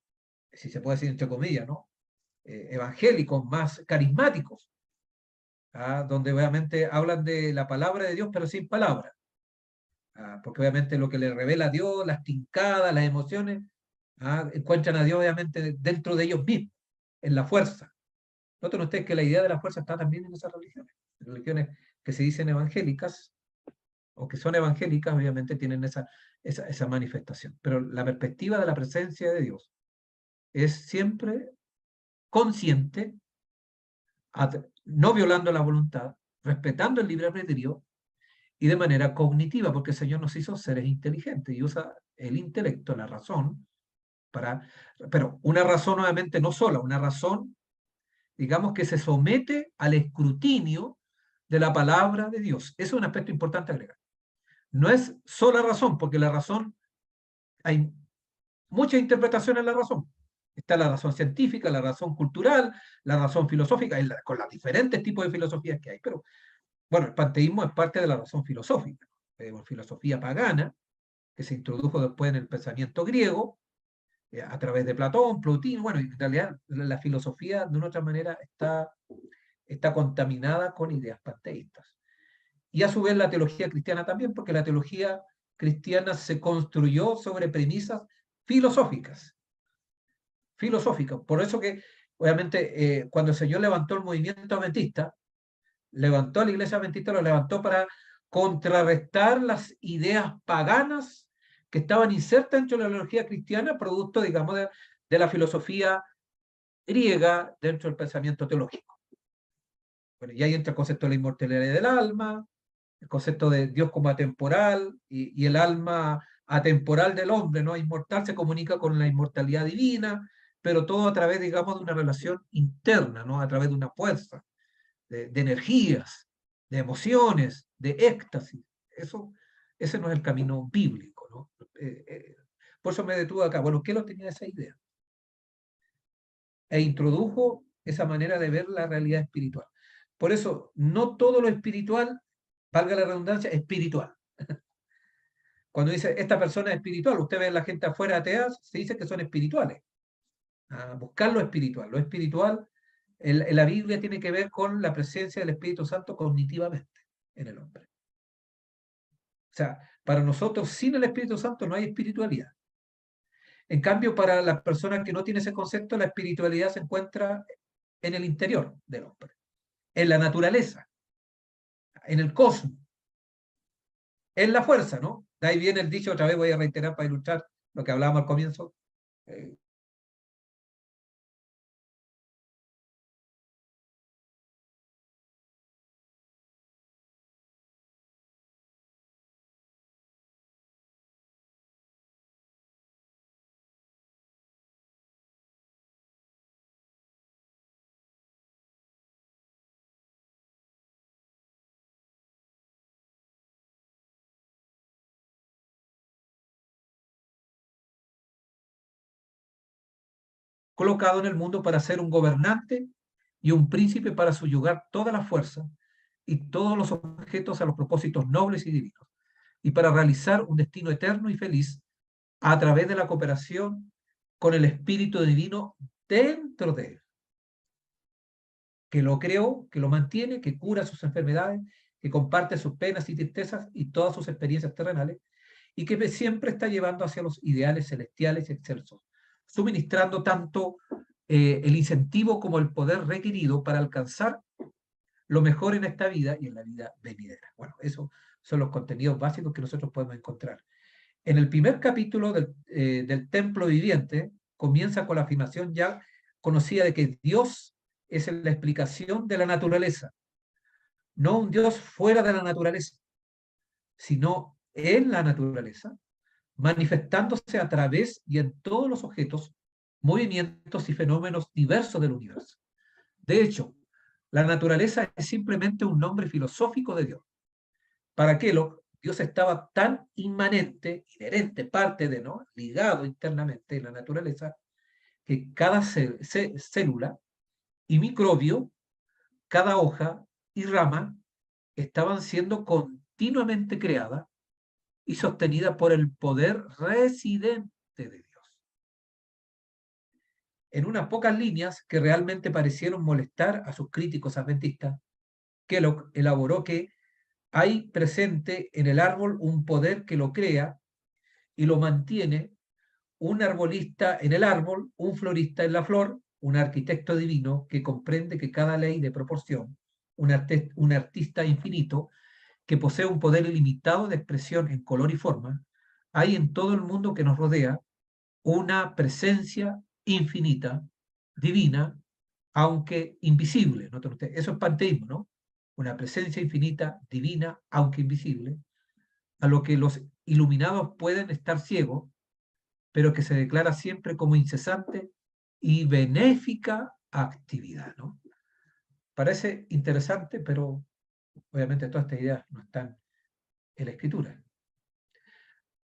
si se puede decir entre comillas, ¿no? Evangélicos más carismáticos, donde obviamente hablan de la palabra de Dios, pero sin palabras. Porque obviamente lo que le revela a Dios, las tincadas, las emociones, encuentran a Dios obviamente dentro de ellos mismos, en la fuerza. Noten ustedes que la idea de la fuerza está también en esas religiones que se dicen evangélicas, o que son evangélicas, obviamente tienen esa manifestación. Pero la perspectiva de la presencia de Dios es siempre consciente, no violando la voluntad, respetando el libre albedrío, y de manera cognitiva, porque el Señor nos hizo seres inteligentes y usa el intelecto, la razón, pero una razón obviamente no sola, una razón, digamos, que se somete al escrutinio de la palabra de Dios. Eso es un aspecto importante a agregar. No es sola razón, porque la razón, hay muchas interpretaciones de la razón. Está la razón científica, la razón cultural, la razón filosófica, con los diferentes tipos de filosofías que hay, pero bueno, el panteísmo es parte de la razón filosófica, filosofía pagana, que se introdujo después en el pensamiento griego, a través de Platón, Plotino, bueno, en realidad la filosofía de una otra manera está contaminada con ideas panteístas. Y a su vez la teología cristiana también, porque la teología cristiana se construyó sobre premisas filosóficas. Por eso que, obviamente, cuando el Señor levantó el movimiento adventista, levantó a la iglesia adventista, lo levantó para contrarrestar las ideas paganas que estaban insertas dentro de la teología cristiana, producto, digamos, de la filosofía griega dentro del pensamiento teológico. Bueno, y ahí entra el concepto de la inmortalidad del alma, el concepto de Dios como atemporal y el alma atemporal del hombre, ¿no? Inmortal se comunica con la inmortalidad divina, pero todo a través, digamos, de una relación interna, ¿no? A través de una fuerza, de energías, de emociones, de éxtasis. Ese no es el camino bíblico, ¿no? Por eso me detuve acá. Bueno, ¿qué lo tenía esa idea? E introdujo esa manera de ver la realidad espiritual. Por eso, no todo lo espiritual, valga la redundancia, es espiritual. Cuando dice esta persona es espiritual, usted ve a la gente afuera atea, se dice que son espirituales. Buscar lo espiritual. Lo espiritual en la Biblia tiene que ver con la presencia del Espíritu Santo cognitivamente en el hombre. O sea, para nosotros sin el Espíritu Santo no hay espiritualidad. En cambio, para las personas que no tienen ese concepto, la espiritualidad se encuentra en el interior del hombre, en la naturaleza, en el cosmos, en la fuerza, ¿no? De ahí viene el dicho, otra vez voy a reiterar para ilustrar lo que hablábamos al comienzo, colocado en el mundo para ser un gobernante y un príncipe para subyugar toda la fuerza y todos los objetos a los propósitos nobles y divinos, y para realizar un destino eterno y feliz a través de la cooperación con el Espíritu Divino dentro de él, que lo creó, que lo mantiene, que cura sus enfermedades, que comparte sus penas y tristezas y todas sus experiencias terrenales, y que siempre está llevando hacia los ideales celestiales y excelsos, suministrando tanto el incentivo como el poder requerido para alcanzar lo mejor en esta vida y en la vida venidera. Bueno, esos son los contenidos básicos que nosotros podemos encontrar. En el primer capítulo del templo viviente, comienza con la afirmación ya conocida de que Dios es la explicación de la naturaleza, no un Dios fuera de la naturaleza, sino en la naturaleza, manifestándose a través y en todos los objetos, movimientos y fenómenos diversos del universo. De hecho, la naturaleza es simplemente un nombre filosófico de Dios. Para Kellogg, Dios estaba tan inmanente, inherente, parte de, ¿no? Ligado internamente en la naturaleza, que cada célula y microbio, cada hoja y rama, estaban siendo continuamente creadas y sostenidas por el poder residente de Dios. En unas pocas líneas que realmente parecieron molestar a sus críticos adventistas, Kellogg elaboró que hay presente en el árbol un poder que lo crea y lo mantiene, un arbolista en el árbol, un florista en la flor, un arquitecto divino que comprende que cada ley de proporción, un artista infinito que posee un poder ilimitado de expresión en color y forma, hay en todo el mundo que nos rodea una presencia infinita, divina, aunque invisible. ¿No? Eso es panteísmo, ¿no? Una presencia infinita, divina, aunque invisible, a lo que los iluminados pueden estar ciegos, pero que se declara siempre como incesante y benéfica actividad, ¿no? Parece interesante, pero obviamente todas estas ideas no están en la escritura.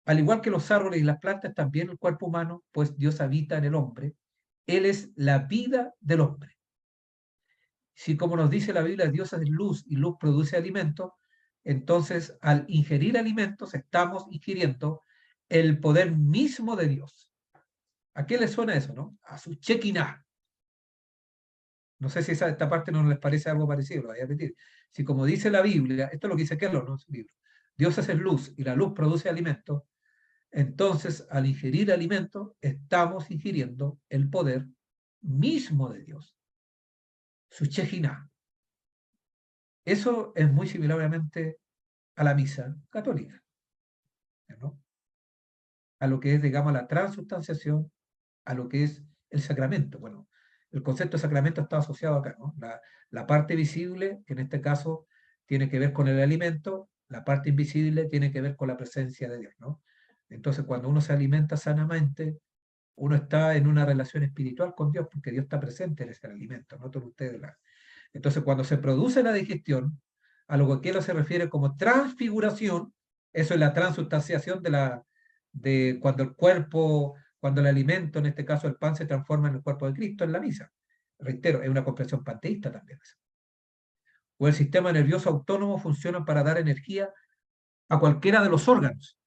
Al igual que los árboles y las plantas, también el cuerpo humano, pues Dios habita en el hombre. Él es la vida del hombre. Si, como nos dice la Biblia, Dios es luz y luz produce alimento, entonces al ingerir alimentos estamos ingiriendo el poder mismo de Dios. ¿A qué le suena eso, no? A su Shekinah. No sé si esta parte no les parece algo parecido, lo voy a repetir. Si como dice la Biblia, esto es lo que dice Kellogg, no es un libro, Dios es luz y la luz produce alimento, entonces al ingerir alimento estamos ingiriendo el poder mismo de Dios, su Shekinah. Eso es muy similar, obviamente, a la misa católica, ¿no? A lo que es, digamos, la transubstanciación, a lo que es el sacramento. Bueno, el concepto de sacramento está asociado acá, ¿no? La parte visible, que en este caso tiene que ver con el alimento, la parte invisible tiene que ver con la presencia de Dios, ¿no? Entonces, cuando uno se alimenta sanamente, uno está en una relación espiritual con Dios, porque Dios está presente en ese alimento, ¿no? Todos ustedes Entonces, cuando se produce la digestión, a lo que se refiere como transfiguración, eso es la transubstanciación de cuando el cuerpo, cuando el alimento, en este caso el pan, se transforma en el cuerpo de Cristo en la misa. Reitero, es una comprensión panteísta también. O el sistema nervioso autónomo funciona para dar energía a cualquiera de los órganos.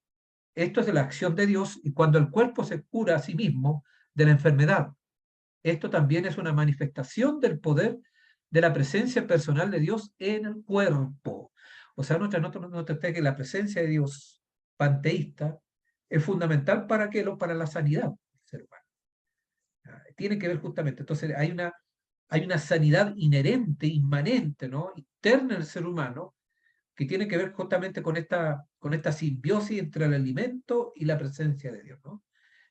Esto es de la acción de Dios, y cuando el cuerpo se cura a sí mismo de la enfermedad, esto también es una manifestación del poder de la presencia personal de Dios en el cuerpo. O sea, nota que la presencia de Dios panteísta es fundamental para para la sanidad del ser humano. Tiene que ver justamente, entonces hay una sanidad inherente, inmanente, ¿no? Interna en el ser humano, que tiene que ver justamente con esta simbiosis entre el alimento y la presencia de Dios, ¿no?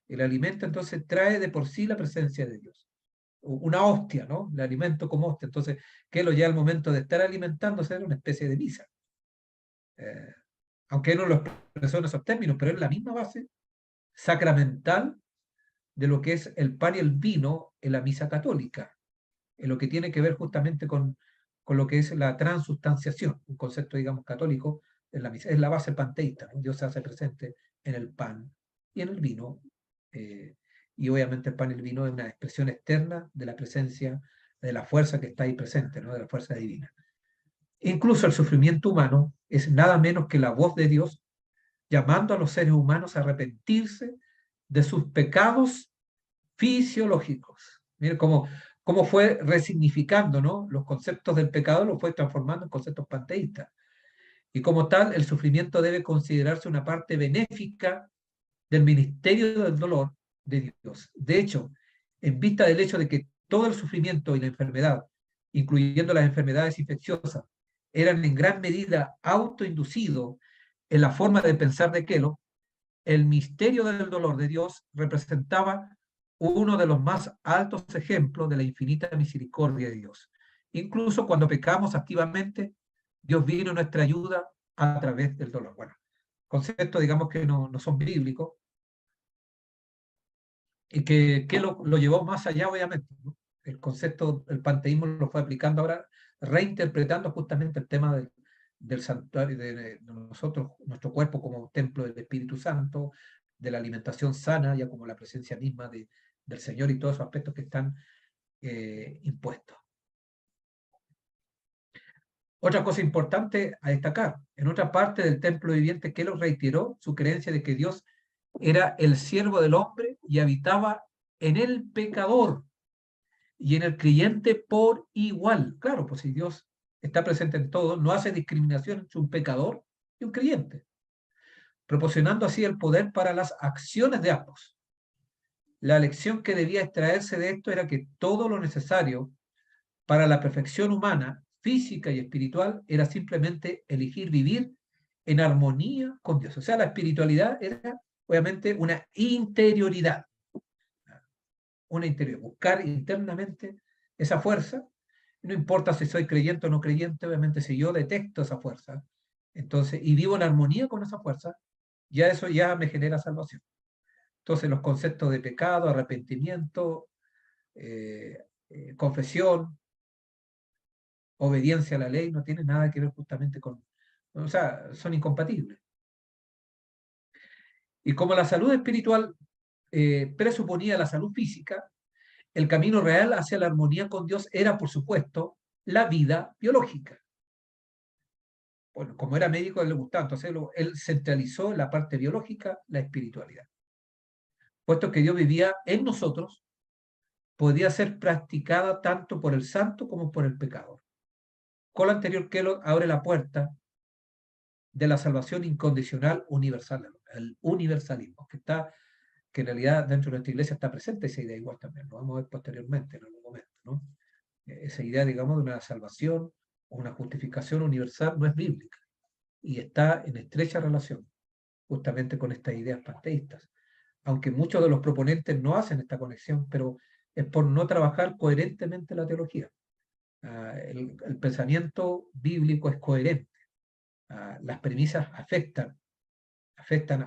El alimento entonces trae de por sí la presencia de Dios. Una hostia, ¿no? El alimento como hostia. Entonces, que lo ya al momento de estar alimentándose era una especie de misa. Eh, Aunque no lo expresó en esos términos, pero es la misma base sacramental de lo que es el pan y el vino en la misa católica, en lo que tiene que ver justamente con lo que es la transubstanciación, un concepto, digamos, católico en la misa. Es la base panteísta, ¿no? Dios se hace presente en el pan y en el vino, y obviamente el pan y el vino es una expresión externa de la presencia, de la fuerza que está ahí presente, ¿no? De la fuerza divina. Incluso el sufrimiento humano es nada menos que la voz de Dios llamando a los seres humanos a arrepentirse de sus pecados fisiológicos. Mire cómo fue resignificando, ¿no? Los conceptos del pecado, los fue transformando en conceptos panteístas. Y como tal, el sufrimiento debe considerarse una parte benéfica del ministerio del dolor de Dios. De hecho, en vista del hecho de que todo el sufrimiento y la enfermedad, incluyendo las enfermedades infecciosas, eran en gran medida autoinducidos en la forma de pensar de Kellogg, el misterio del dolor de Dios representaba uno de los más altos ejemplos de la infinita misericordia de Dios. Incluso cuando pecamos activamente, Dios vino a nuestra ayuda a través del dolor. Bueno, conceptos, digamos, que no son bíblicos y que lo llevó más allá, obviamente, ¿no? El concepto, el panteísmo lo fue aplicando ahora, reinterpretando justamente el tema del santuario, de nosotros, nuestro cuerpo como templo del Espíritu Santo, de la alimentación sana, ya como la presencia misma del Señor y todos esos aspectos que están impuestos. Otra cosa importante a destacar, en otra parte del templo viviente, Kellogg reiteró su creencia de que Dios era el siervo del hombre y habitaba en el pecador y en el creyente por igual. Claro, pues si Dios está presente en todo, no hace discriminación entre un pecador y un creyente, proporcionando así el poder para las acciones de ambos. La lección que debía extraerse de esto era que todo lo necesario para la perfección humana, física y espiritual era simplemente elegir vivir en armonía con Dios. O sea, la espiritualidad era obviamente una interioridad, buscar internamente esa fuerza. No importa si soy creyente o no creyente, obviamente si yo detecto esa fuerza, entonces, y vivo en armonía con esa fuerza, ya eso ya me genera salvación. Entonces, los conceptos de pecado, arrepentimiento, confesión, obediencia a la ley, no tienen nada que ver justamente con, o sea, son incompatibles. Y como la salud espiritual presuponía la salud física, el camino real hacia la armonía con Dios era, por supuesto, la vida biológica. Bueno, como era médico, a él le gustaba, entonces él centralizó la parte biológica, la espiritualidad. Puesto que Dios vivía en nosotros, podía ser practicada tanto por el santo como por el pecador. Con lo anterior, Kellogg abre la puerta de la salvación incondicional universal, el universalismo, que en realidad dentro de nuestra iglesia está presente esa idea igual también, lo vamos a ver posteriormente en algún momento, ¿no? Esa idea, digamos, de una salvación o una justificación universal no es bíblica y está en estrecha relación justamente con estas ideas panteístas. Aunque muchos de los proponentes no hacen esta conexión, pero es por no trabajar coherentemente la teología. El pensamiento bíblico es coherente. Las premisas afectan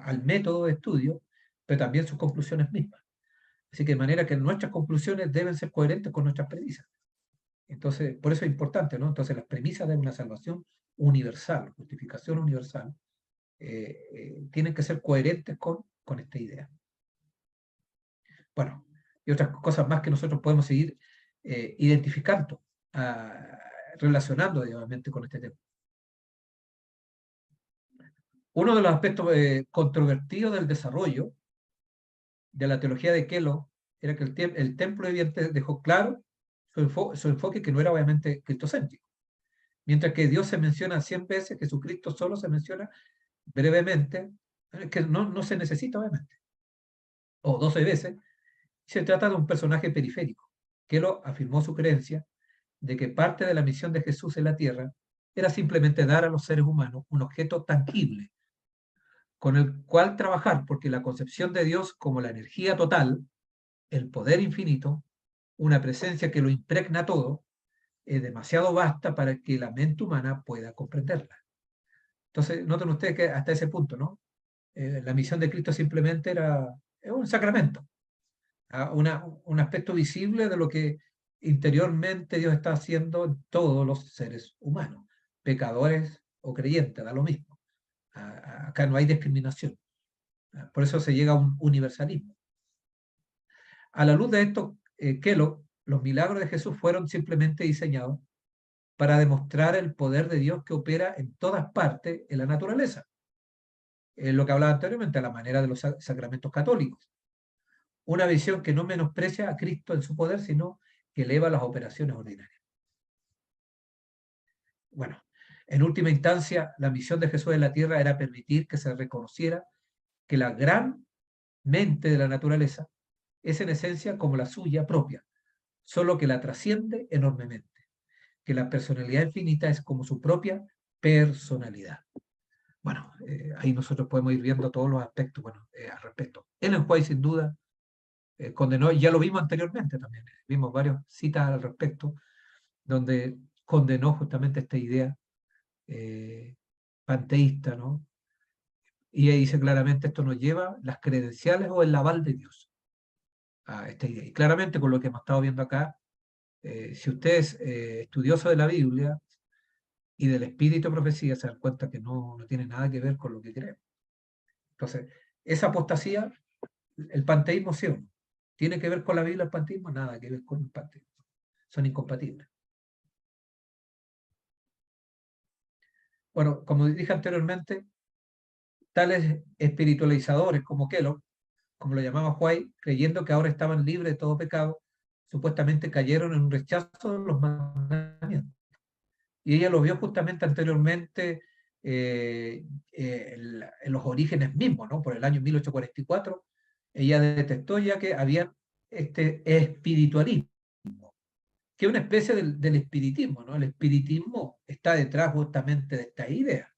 al método de estudio, pero también sus conclusiones mismas. Así que de manera que nuestras conclusiones deben ser coherentes con nuestras premisas. Entonces, por eso es importante, ¿no? Entonces, las premisas de una salvación universal, justificación universal, tienen que ser coherentes con esta idea. Bueno, y otras cosas más que nosotros podemos seguir identificando, relacionando, obviamente, con este tema. Uno de los aspectos controvertidos del desarrollo de la teología de Kellogg era que el templo viviente dejó claro su enfoque que no era obviamente cristocéntrico. Mientras que Dios se menciona 100 veces, Jesucristo solo se menciona brevemente, que no se necesita obviamente, o 12 veces, se trata de un personaje periférico. Kellogg afirmó su creencia de que parte de la misión de Jesús en la tierra era simplemente dar a los seres humanos un objeto tangible con el cual trabajar, porque la concepción de Dios como la energía total, el poder infinito, una presencia que lo impregna todo, es demasiado vasta para que la mente humana pueda comprenderla. Entonces, noten ustedes que hasta ese punto, ¿no? La misión de Cristo simplemente era un sacramento, un aspecto visible de lo que interiormente Dios está haciendo en todos los seres humanos, pecadores o creyentes, da lo mismo. Acá no hay discriminación. Por eso se llega a un universalismo. A la luz de esto, Kellogg, los milagros de Jesús fueron simplemente diseñados para demostrar el poder de Dios que opera en todas partes en la naturaleza. Es lo que hablaba anteriormente, a la manera de los sacramentos católicos. Una visión que no menosprecia a Cristo en su poder, sino que eleva las operaciones ordinarias. Bueno, en última instancia, la misión de Jesús en la tierra era permitir que se reconociera que la gran mente de la naturaleza es en esencia como la suya propia, solo que la trasciende enormemente, que la personalidad infinita es como su propia personalidad. Bueno, ahí nosotros podemos ir viendo todos los aspectos al respecto. Ellen White, sin duda, condenó, y ya lo vimos anteriormente también, vimos varias citas al respecto, donde condenó justamente esta idea panteísta, ¿no? Y ahí dice claramente, esto nos lleva las credenciales o el aval de Dios a esta idea. Y claramente con lo que hemos estado viendo acá, si usted es estudioso de la Biblia y del espíritu de profecía, se dan cuenta que no tiene nada que ver con lo que creemos. Entonces, esa apostasía, el panteísmo sí o no, ¿tiene que ver con la Biblia el panteísmo? Nada que ver con el panteísmo. Son incompatibles. Bueno, como dije anteriormente, tales espiritualizadores como Kellogg, como lo llamaba White, creyendo que ahora estaban libres de todo pecado, supuestamente cayeron en un rechazo de los mandamientos. Y ella lo vio justamente anteriormente en los orígenes mismos, ¿no? Por el año 1844, ella detectó ya que había este espiritualismo, que es una especie del espiritismo, ¿no? El espiritismo está detrás justamente de esta idea.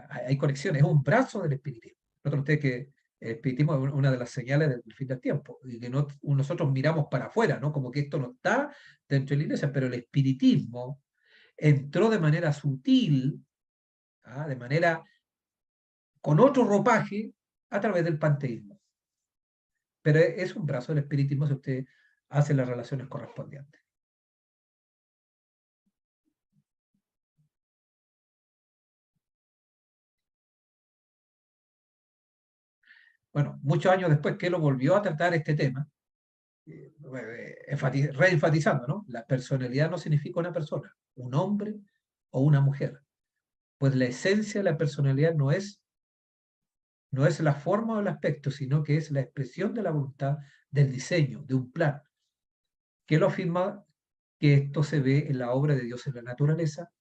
Hay conexiones, es un brazo del espiritismo. Noten ustedes que el espiritismo es una de las señales del fin del tiempo, y que nosotros miramos para afuera, ¿no? Como que esto no está dentro de la iglesia, pero el espiritismo entró de manera sutil, de manera con otro ropaje, a través del panteísmo. Pero es un brazo del espiritismo si usted hace las relaciones correspondientes. Bueno, muchos años después que lo volvió a tratar este tema, reenfatizando, ¿no? La personalidad no significa una persona, un hombre o una mujer, pues la esencia de la personalidad no es la forma o el aspecto, sino que es la expresión de la voluntad, del diseño, de un plan, que lo afirma que esto se ve en la obra de Dios en la naturaleza,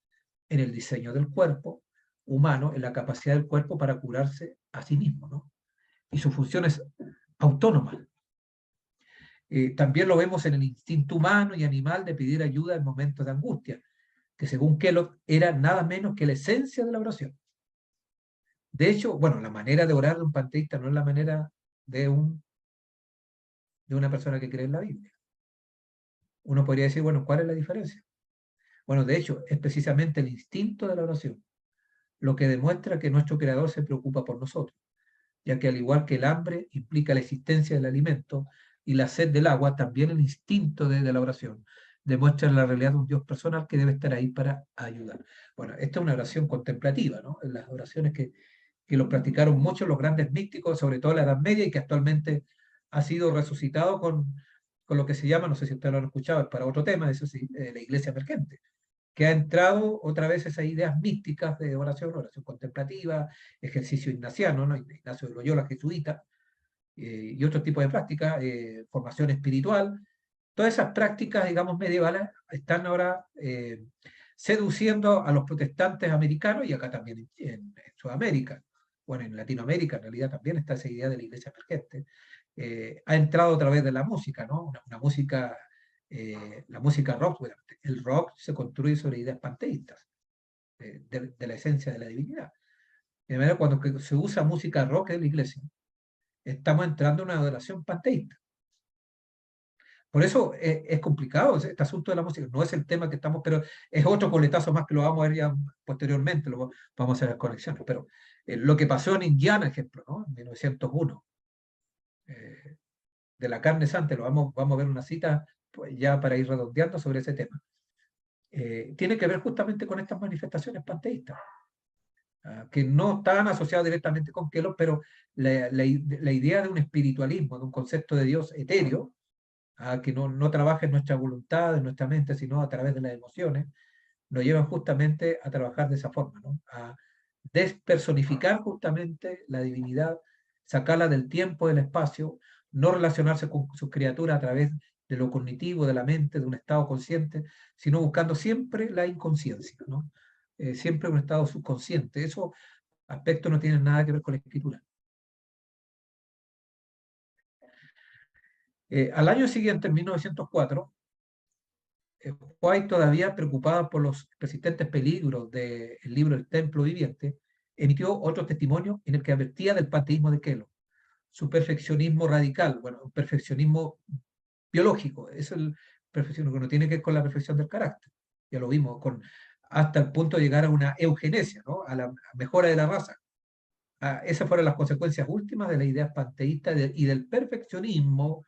en el diseño del cuerpo humano, en la capacidad del cuerpo para curarse a sí mismo, ¿no? Y sus funciones autónomas. También lo vemos en el instinto humano y animal de pedir ayuda en momentos de angustia, que según Kellogg era nada menos que la esencia de la oración. De hecho, bueno, la manera de orar de un panteísta no es la manera de una persona que cree en la Biblia. Uno podría decir, bueno, ¿cuál es la diferencia? Bueno, de hecho, es precisamente el instinto de la oración lo que demuestra que nuestro Creador se preocupa por nosotros, ya que al igual que el hambre implica la existencia del alimento y la sed del agua, también el instinto de la oración demuestra la realidad de un Dios personal que debe estar ahí para ayudar. Bueno, esta es una oración contemplativa, ¿no? En las oraciones que lo practicaron muchos los grandes místicos, sobre todo en la Edad Media, y que actualmente ha sido resucitado con lo que se llama, no sé si ustedes lo han escuchado, es para otro tema, eso sí, la iglesia emergente, que ha entrado otra vez esas ideas místicas de oración, oración contemplativa, ejercicio ignaciano, ¿no? Ignacio de Loyola, jesuita, y otro tipo de prácticas, formación espiritual. Todas esas prácticas, digamos, medievales están ahora seduciendo a los protestantes americanos y acá también en Sudamérica. Bueno, en Latinoamérica en realidad también está esa idea de la iglesia emergente. Ha entrado a través de la música, ¿no? Una música, la música rock. El rock se construye sobre ideas panteístas, de la esencia de la divinidad. De manera, cuando se usa música rock en la iglesia, estamos entrando en una adoración panteísta. Por eso es complicado este asunto de la música. No es el tema que estamos, pero es otro coletazo más que lo vamos a ver ya posteriormente, vamos a hacer las conexiones. Pero lo que pasó en Indiana, ejemplo, ¿no? En 1901, de la carne santa, vamos a ver una cita pues, ya para ir redondeando sobre ese tema. Tiene que ver justamente con estas manifestaciones panteístas. que no están asociados directamente con Kelos, pero la idea de un espiritualismo, de un concepto de Dios etéreo, que no trabaja en nuestra voluntad, en nuestra mente, sino a través de las emociones, nos llevan justamente a trabajar de esa forma, ¿no? A despersonificar justamente la divinidad, sacarla del tiempo, del espacio, no relacionarse con sus criaturas a través de lo cognitivo, de la mente, de un estado consciente, sino buscando siempre la inconsciencia, ¿no? Siempre un estado subconsciente. Esos aspectos no tienen nada que ver con la escritura. Al año siguiente, en 1904, White, todavía preocupada por los persistentes peligros del libro El Templo Viviente, emitió otro testimonio en el que advertía del panteísmo de Kellogg, su perfeccionismo radical, bueno, un perfeccionismo biológico, es el perfeccionismo que no tiene que ver con la perfección del carácter, ya lo vimos, hasta el punto de llegar a una eugenesia, ¿no? A la mejora de la raza. Esas fueron las consecuencias últimas de la idea panteísta y del perfeccionismo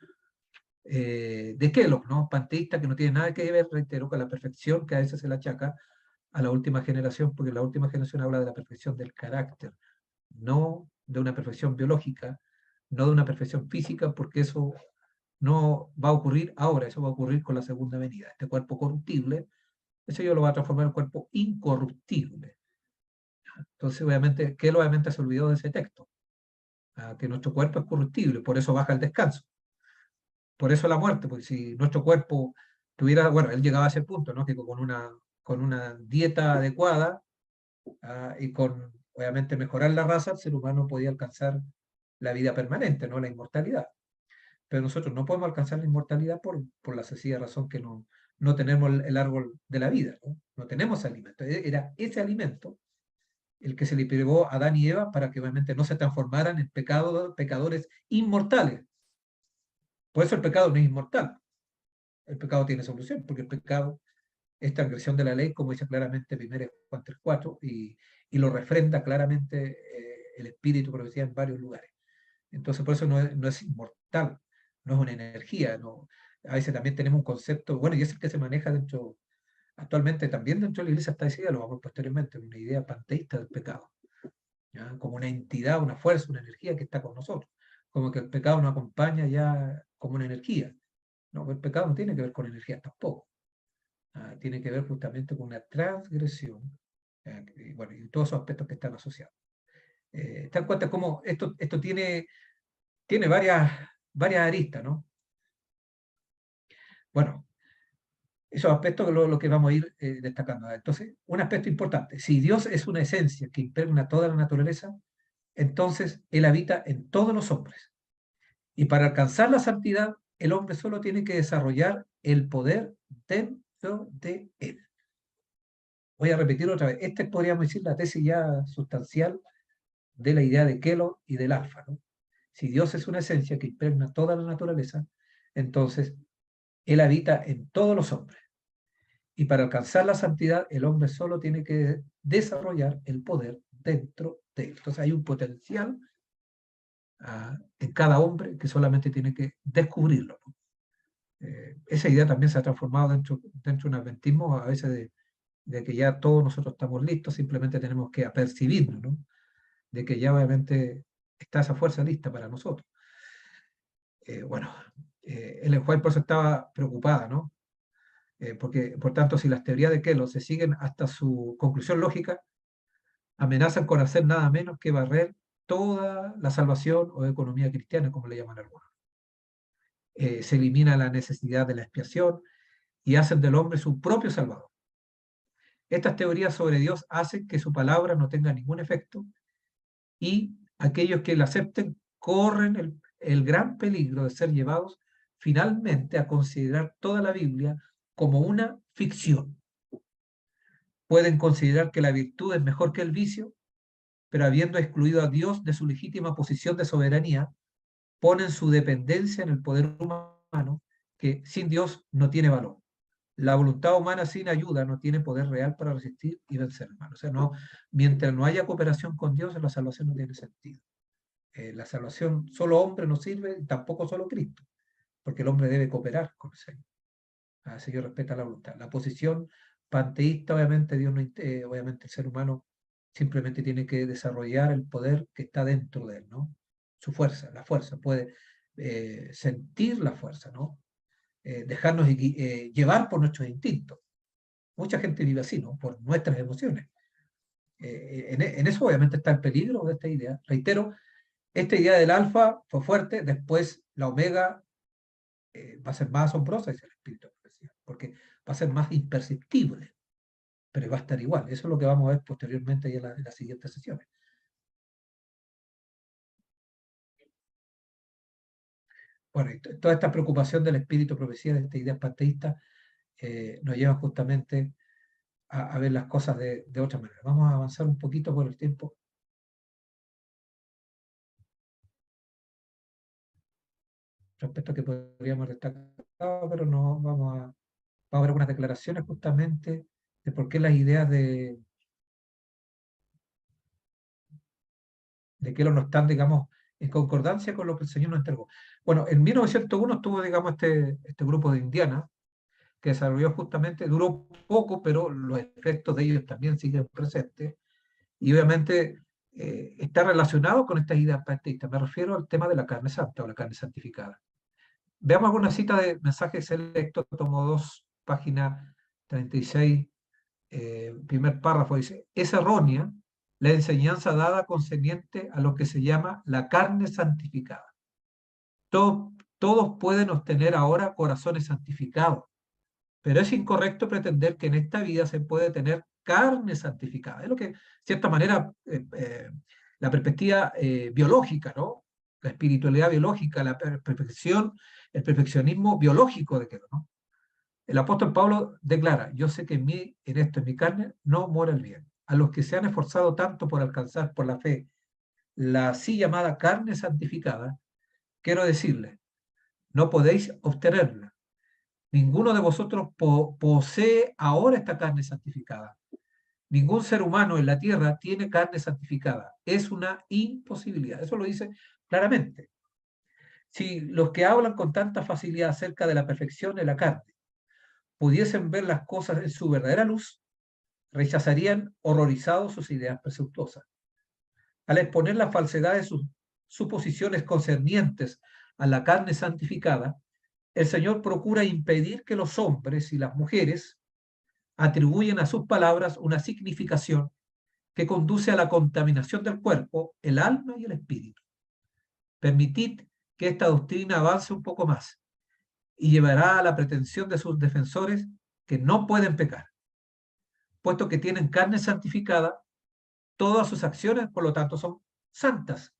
de Kellogg, ¿no? Panteísta, que no tiene nada que ver, reitero, con la perfección que a veces se le achaca a la última generación, porque la última generación habla de la perfección del carácter, no de una perfección biológica, no de una perfección física, porque eso no va a ocurrir ahora, eso va a ocurrir con la segunda venida. Este cuerpo corruptible, eso yo lo va a transformar en cuerpo incorruptible. Entonces, obviamente, Kellogg obviamente se olvidó de ese texto, que nuestro cuerpo es corruptible, por eso baja el descanso. Por eso la muerte, porque si nuestro cuerpo tuviera, bueno, él llegaba a ese punto, ¿no? Que con una dieta adecuada y con, obviamente, mejorar la raza, el ser humano podía alcanzar la vida permanente, ¿no? La inmortalidad. Pero nosotros no podemos alcanzar la inmortalidad por la sencilla razón que no tenemos el árbol de la vida, ¿no? No tenemos alimento. Era ese alimento el que se le privó a Adán y Eva para que obviamente no se transformaran en pecadores inmortales. Por eso el pecado no es inmortal. El pecado tiene solución, porque el pecado es transgresión de la ley, como dice claramente 1 Juan 3:4, y lo refrenda claramente el Espíritu, pero decía en varios lugares. Entonces, por eso no es inmortal, no es una energía. No. A veces también tenemos un concepto, bueno, y es el que se maneja actualmente también dentro de la iglesia está decía, lo vamos posteriormente, una idea panteísta del pecado, ¿ya? Como una entidad, una fuerza, una energía que está con nosotros, como que el pecado nos acompaña ya como una energía. No, el pecado no tiene que ver con energía tampoco. Tiene que ver justamente con una transgresión, y, bueno, y todos esos aspectos que están asociados. ¿Te das cuenta cómo esto tiene varias aristas, ¿no? Bueno, esos aspectos es lo que vamos a ir destacando. Entonces, un aspecto importante, si Dios es una esencia que impregna toda la naturaleza, entonces Él habita en todos los hombres. Y para alcanzar la santidad, el hombre solo tiene que desarrollar el poder dentro de Él. Voy a repetir otra vez. Esta podríamos decir la tesis ya sustancial de la idea de Kellogg y del alfa, ¿no? Si Dios es una esencia que impregna toda la naturaleza, entonces Él habita en todos los hombres. Y para alcanzar la santidad, el hombre solo tiene que desarrollar el poder dentro de él. Entonces hay un potencial en cada hombre que solamente tiene que descubrirlo, ¿no? Esa idea también se ha transformado dentro de un adventismo a veces de que ya todos nosotros estamos listos, simplemente tenemos que apercibirnos, ¿no? De que ya obviamente está esa fuerza lista para nosotros. Bueno, Ellen White por eso estaba preocupada, ¿no? Porque, por tanto, si las teorías de Kellogg se siguen hasta su conclusión lógica, amenazan con hacer nada menos que barrer toda la salvación o economía cristiana, como le llaman algunos. Se elimina la necesidad de la expiación y hacen del hombre su propio salvador. Estas teorías sobre Dios hacen que su palabra no tenga ningún efecto y aquellos que la acepten corren el gran peligro de ser llevados finalmente a considerar toda la Biblia como una ficción. Pueden considerar que la virtud es mejor que el vicio, pero habiendo excluido a Dios de su legítima posición de soberanía, ponen su dependencia en el poder humano, que sin Dios no tiene valor. La voluntad humana sin ayuda no tiene poder real para resistir y vencer, hermano. O sea, mientras no haya cooperación con Dios, la salvación no tiene sentido. La salvación, solo hombre no sirve, tampoco solo Cristo, porque el hombre debe cooperar con el Señor. Así que respeta la voluntad. La posición panteísta, obviamente, Dios no, obviamente el ser humano simplemente tiene que desarrollar el poder que está dentro de él, ¿no? Su fuerza, la fuerza, puede sentir la fuerza, ¿no? Dejarnos llevar por nuestros instintos. Mucha gente vive así, ¿no? Por nuestras emociones. En eso obviamente está el peligro de esta idea. Reitero, esta idea del alfa fue fuerte, después la omega va a ser más asombrosa, dice el espíritu de profecía, porque va a ser más imperceptible, pero va a estar igual. Eso es lo que vamos a ver posteriormente en las siguientes sesiones. Bueno, y toda esta preocupación del espíritu de profecía, de esta idea panteísta, nos lleva justamente a ver las cosas de otra manera. Vamos a avanzar un poquito por el tiempo. Respecto a que podríamos destacar, pero no vamos a ver algunas declaraciones justamente de por qué las ideas de que no están, digamos, en concordancia con lo que el Señor nos entregó. Bueno, en 1901 estuvo, digamos, este grupo de Indiana, que desarrolló justamente, duró poco, pero los efectos de ellos también siguen presentes, y obviamente está relacionado con estas ideas panteístas. Me refiero al tema de la carne santa o la carne santificada. Veamos alguna cita de mensajes selectos, tomo 2, página 36, primer párrafo, dice: es errónea la enseñanza dada concerniente a lo que se llama la carne santificada. Todos pueden obtener ahora corazones santificados, pero es incorrecto pretender que en esta vida se puede tener carne santificada. Es lo que, de cierta manera, la perspectiva biológica, ¿no? La espiritualidad biológica, la perfección, el perfeccionismo biológico de Quedo, ¿no? El apóstol Pablo declara: yo sé que en esto, en mi carne, no mora el bien. A los que se han esforzado tanto por alcanzar por la fe la así llamada carne santificada, quiero decirles, no podéis obtenerla. Ninguno de vosotros posee ahora esta carne santificada. Ningún ser humano en la tierra tiene carne santificada. Es una imposibilidad. Eso lo dice claramente. Si los que hablan con tanta facilidad acerca de la perfección de la carne pudiesen ver las cosas en su verdadera luz, rechazarían horrorizados sus ideas presuntuosas. Al exponer la falsedad de sus suposiciones concernientes a la carne santificada, el Señor procura impedir que los hombres y las mujeres atribuyan a sus palabras una significación que conduce a la contaminación del cuerpo, el alma y el espíritu. Permitid que esta doctrina avance un poco más y llevará a la pretensión de sus defensores que no pueden pecar, puesto que tienen carne santificada. Todas sus acciones, por lo tanto, son santas.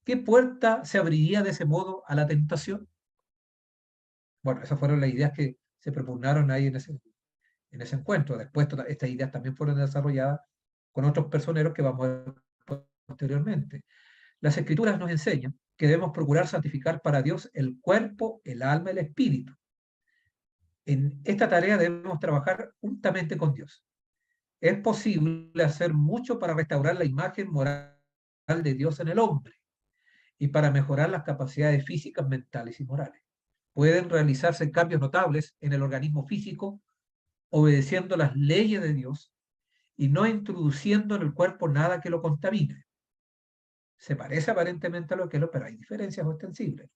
¿Qué puerta se abriría de ese modo a la tentación? Bueno, esas fueron las ideas que se propugnaron ahí en ese encuentro. Después, estas ideas también fueron desarrolladas con otros personeros que vamos a ver posteriormente. Las Escrituras nos enseñan que debemos procurar santificar para Dios el cuerpo, el alma y el espíritu. En esta tarea debemos trabajar juntamente con Dios. Es posible hacer mucho para restaurar la imagen moral de Dios en el hombre y para mejorar las capacidades físicas, mentales y morales. Pueden realizarse cambios notables en el organismo físico obedeciendo las leyes de Dios y no introduciendo en el cuerpo nada que lo contamine. Se parece aparentemente a lo que es, pero hay diferencias ostensibles.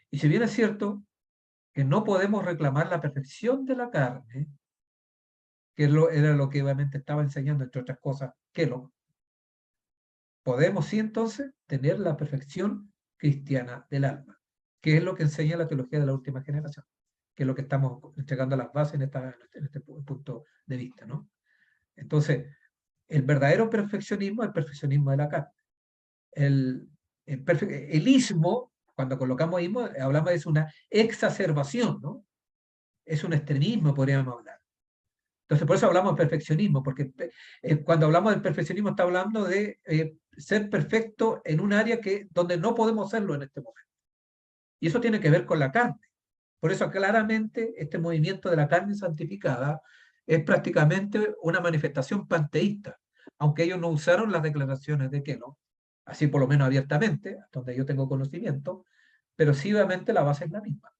Y si bien es cierto que no podemos reclamar la perfección de la carne, que era lo que obviamente estaba enseñando, entre otras cosas, Kellogg, podemos sí entonces tener la perfección cristiana del alma, que es lo que enseña la teología de la última generación, que es lo que estamos entregando a las bases en este punto de vista, ¿no? Entonces, el verdadero perfeccionismo es el perfeccionismo de la carne. El ismo, cuando colocamos ismo, hablamos de una exacerbación, ¿no? Es un extremismo, podríamos hablar. Entonces, por eso hablamos de perfeccionismo, porque cuando hablamos del perfeccionismo está hablando de ser perfecto en un área donde no podemos serlo en este momento. Y eso tiene que ver con la carne. Por eso claramente este movimiento de la carne santificada es prácticamente una manifestación panteísta, aunque ellos no usaron las declaraciones de Kellogg, así por lo menos abiertamente, donde yo tengo conocimiento, pero sí obviamente la base es la misma,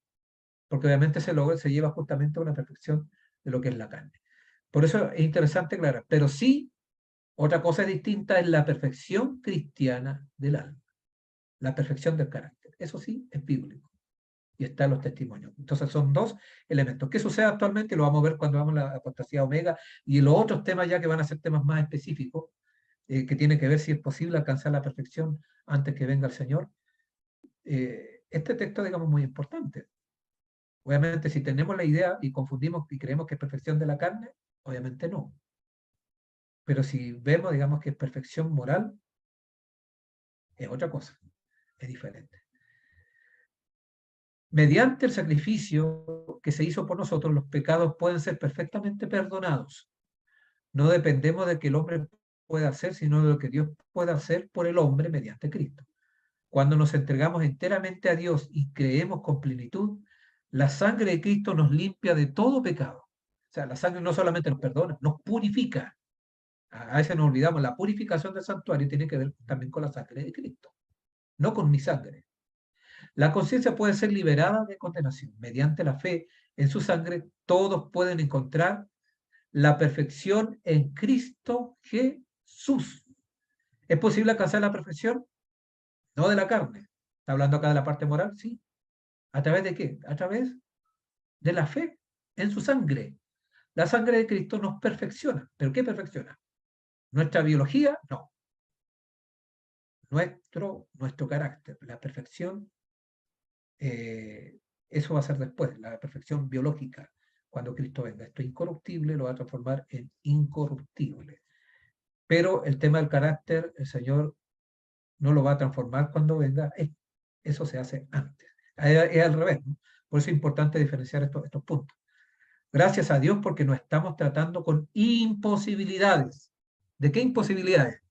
porque obviamente se lleva justamente a una perfección de lo que es la carne. Por eso es interesante aclarar, pero sí Otra cosa distinta es la perfección cristiana del alma, la perfección del carácter. Eso sí, es bíblico y está en los testimonios. Entonces son dos elementos. ¿Qué sucede actualmente? Lo vamos a ver cuando vamos a la apostasía omega y los otros temas ya que van a ser temas más específicos, que tienen que ver si es posible alcanzar la perfección antes que venga el Señor. Este texto, digamos, muy importante. Obviamente, si tenemos la idea y confundimos y creemos que es perfección de la carne, obviamente no. Pero si vemos, digamos, que es perfección moral, es otra cosa, es diferente. Mediante el sacrificio que se hizo por nosotros, los pecados pueden ser perfectamente perdonados. No dependemos de que el hombre pueda hacer, sino de lo que Dios pueda hacer por el hombre mediante Cristo. Cuando nos entregamos enteramente a Dios y creemos con plenitud, la sangre de Cristo nos limpia de todo pecado. O sea, la sangre no solamente nos perdona, nos purifica. A veces nos olvidamos, la purificación del santuario tiene que ver también con la sangre de Cristo, no con mi sangre. La conciencia puede ser liberada de condenación. Mediante la fe en su sangre, todos pueden encontrar la perfección en Cristo Jesús. ¿Es posible alcanzar la perfección? No de la carne. ¿Está hablando acá de la parte moral? Sí. ¿A través de qué? A través de la fe en su sangre. La sangre de Cristo nos perfecciona. ¿Pero qué perfecciona? ¿Nuestra biología? No. Nuestro carácter. La perfección, eso va a ser después, la perfección biológica, cuando Cristo venga. Esto incorruptible lo va a transformar en incorruptible. Pero el tema del carácter, el Señor no lo va a transformar cuando venga. Eso se hace antes. Es al revés, ¿no? Por eso es importante diferenciar estos puntos. Gracias a Dios porque no estamos tratando con imposibilidades. ¿De qué imposibilidades?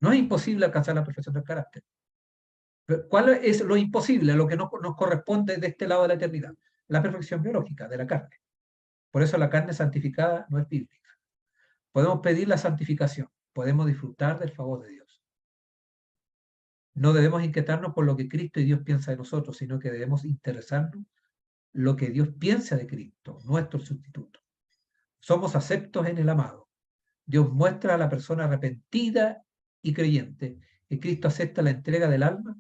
No es imposible alcanzar la perfección del carácter. ¿Cuál es lo imposible, lo que no nos corresponde de este lado de la eternidad? La perfección biológica de la carne. Por eso la carne santificada no es bíblica. Podemos pedir la santificación, podemos disfrutar del favor de Dios. No debemos inquietarnos por lo que Cristo y Dios piensa de nosotros, sino que debemos interesarnos lo que Dios piensa de Cristo, nuestro sustituto. Somos aceptos en el amado. Dios muestra a la persona arrepentida y creyente que Cristo acepta la entrega del alma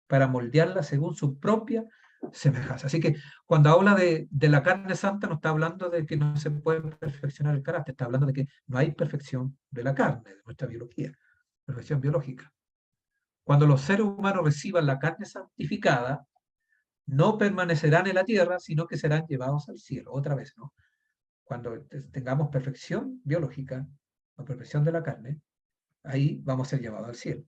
para moldearla según su propia semejanza. Así que cuando habla de la carne santa, no está hablando de que no se puede perfeccionar el carácter, está hablando de que no hay perfección de la carne, de nuestra biología, perfección biológica. Cuando los seres humanos reciban la carne santificada, no permanecerán en la tierra, sino que serán llevados al cielo. Otra vez, ¿no? Cuando tengamos perfección biológica, o perfección de la carne, ahí vamos a ser llevados al cielo.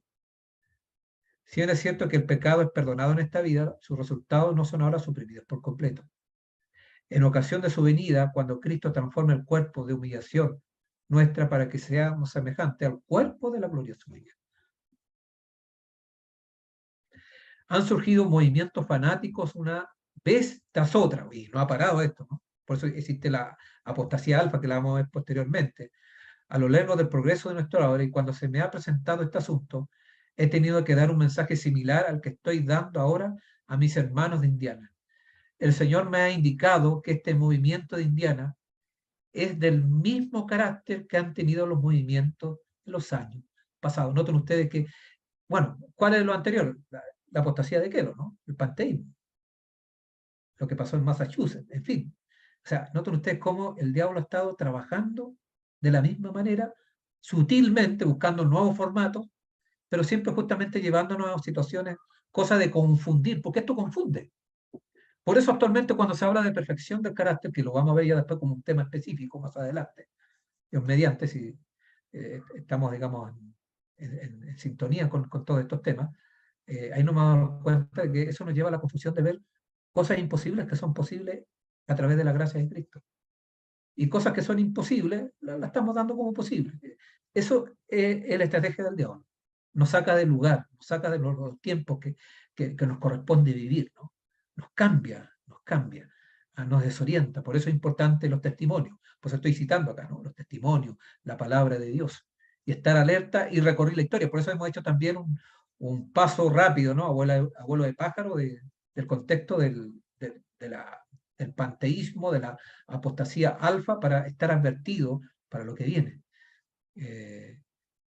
Si bien es cierto que el pecado es perdonado en esta vida, sus resultados no son ahora suprimidos por completo. En ocasión de su venida, cuando Cristo transforma el cuerpo de humillación nuestra para que seamos semejantes al cuerpo de la gloria suya. Han surgido movimientos fanáticos una vez tras otra, y no ha parado esto, ¿no? Por eso existe la apostasía alfa, que la vamos a ver posteriormente, a lo largo del progreso de nuestra obra, y cuando se me ha presentado este asunto, he tenido que dar un mensaje similar al que estoy dando ahora a mis hermanos de Indiana. El Señor me ha indicado que este movimiento de Indiana es del mismo carácter que han tenido los movimientos de los años pasados. Noten ustedes que, bueno, ¿cuál es lo anterior? La apostasía de Keller, ¿no? El panteísmo, lo que pasó en Massachusetts, en fin. O sea, noten ustedes cómo el diablo ha estado trabajando de la misma manera, sutilmente, buscando nuevos formatos, pero siempre justamente llevándonos a situaciones, cosa de confundir, porque esto confunde. Por eso actualmente cuando se habla de perfección del carácter, que lo vamos a ver ya después como un tema específico más adelante, Dios mediante, si estamos, digamos, en sintonía con todos estos temas, ahí nos vamos a dar cuenta de que eso nos lleva a la confusión de ver cosas imposibles que son posibles a través de la gracia de Cristo. Y cosas que son imposibles, las estamos dando como posibles. Eso es la estrategia del diablo. Nos saca del lugar, nos saca de los tiempos que nos corresponde vivir, ¿no? Nos cambia, nos desorienta. Por eso es importante los testimonios. Pues estoy citando acá, ¿no? Los testimonios, la palabra de Dios. Y estar alerta y recorrer la historia. Por eso hemos hecho también un paso rápido, ¿no? Abuelo de pájaro del contexto del panteísmo, de la apostasía alfa, para estar advertido para lo que viene.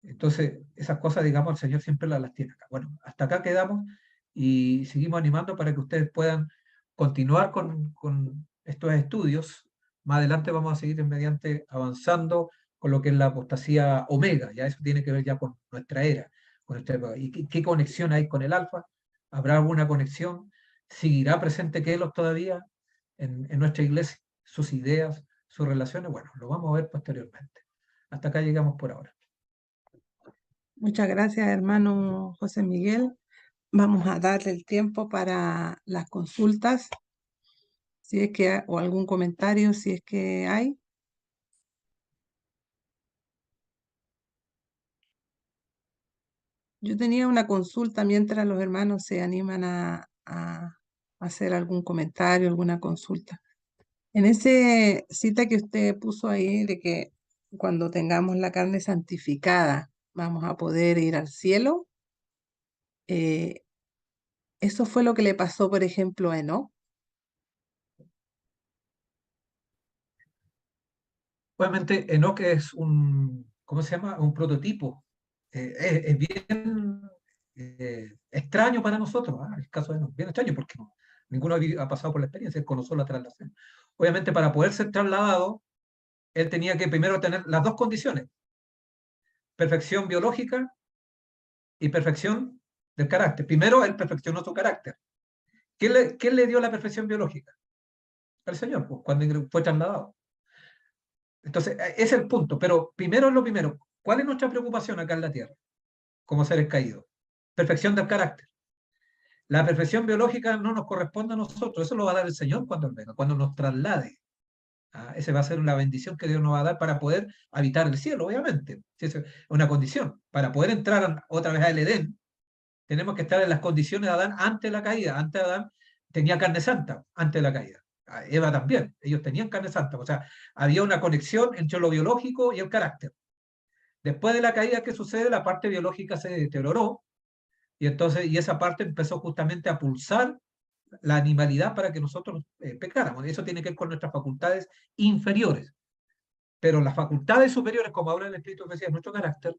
Entonces, esas cosas, digamos, el Señor siempre las tiene acá. Bueno, hasta acá quedamos y seguimos animando para que ustedes puedan continuar con estos estudios. Más adelante vamos a seguir mediante avanzando con lo que es la apostasía omega. Ya eso tiene que ver ya con nuestra era, con nuestra época. ¿Y qué conexión hay con el alfa? ¿Habrá alguna conexión? ¿Seguirá presente Kelos todavía en nuestra iglesia? ¿Sus ideas, sus relaciones? Bueno, lo vamos a ver posteriormente. Hasta acá llegamos por ahora. Muchas gracias, hermano José Miguel. Vamos a darle el tiempo para las consultas, si es que o algún comentario, si es que hay. Yo tenía una consulta mientras los hermanos se animan a hacer algún comentario, alguna consulta. En ese cita que usted puso ahí de que cuando tengamos la carne santificada vamos a poder ir al cielo, eso fue lo que le pasó, por ejemplo, a Enoc. Obviamente, Enoch es un, ¿cómo se llama? Un prototipo. Es bien extraño para nosotros, el caso de Enoch, bien extraño porque ninguno ha pasado por la experiencia, él conoció la traslación. Obviamente, para poder ser trasladado, él tenía que primero tener las dos condiciones, perfección biológica y perfección del carácter. Primero, él perfeccionó su carácter. ¿Quién le dio la perfección biológica? El Señor, pues, cuando fue trasladado. Entonces, ese es el punto. Pero primero es lo primero. ¿Cuál es nuestra preocupación acá en la Tierra, como seres caídos? Perfección del carácter. La perfección biológica no nos corresponde a nosotros. Eso lo va a dar el Señor cuando Él venga, cuando nos traslade. Ese va a ser una bendición que Dios nos va a dar para poder habitar el cielo, obviamente. Esa es una condición. Para poder entrar otra vez al Edén, tenemos que estar en las condiciones de Adán antes de la caída. Antes Adán tenía carne santa, antes de la caída. Eva también, ellos tenían carne santa. O sea, había una conexión entre lo biológico y el carácter. Después de la caída, ¿qué sucede? La parte biológica se deterioró y entonces y esa parte empezó justamente a pulsar la animalidad para que nosotros pecáramos. Eso tiene que ver con nuestras facultades inferiores. Pero las facultades superiores, como habla el Espíritu que decía, nuestro carácter,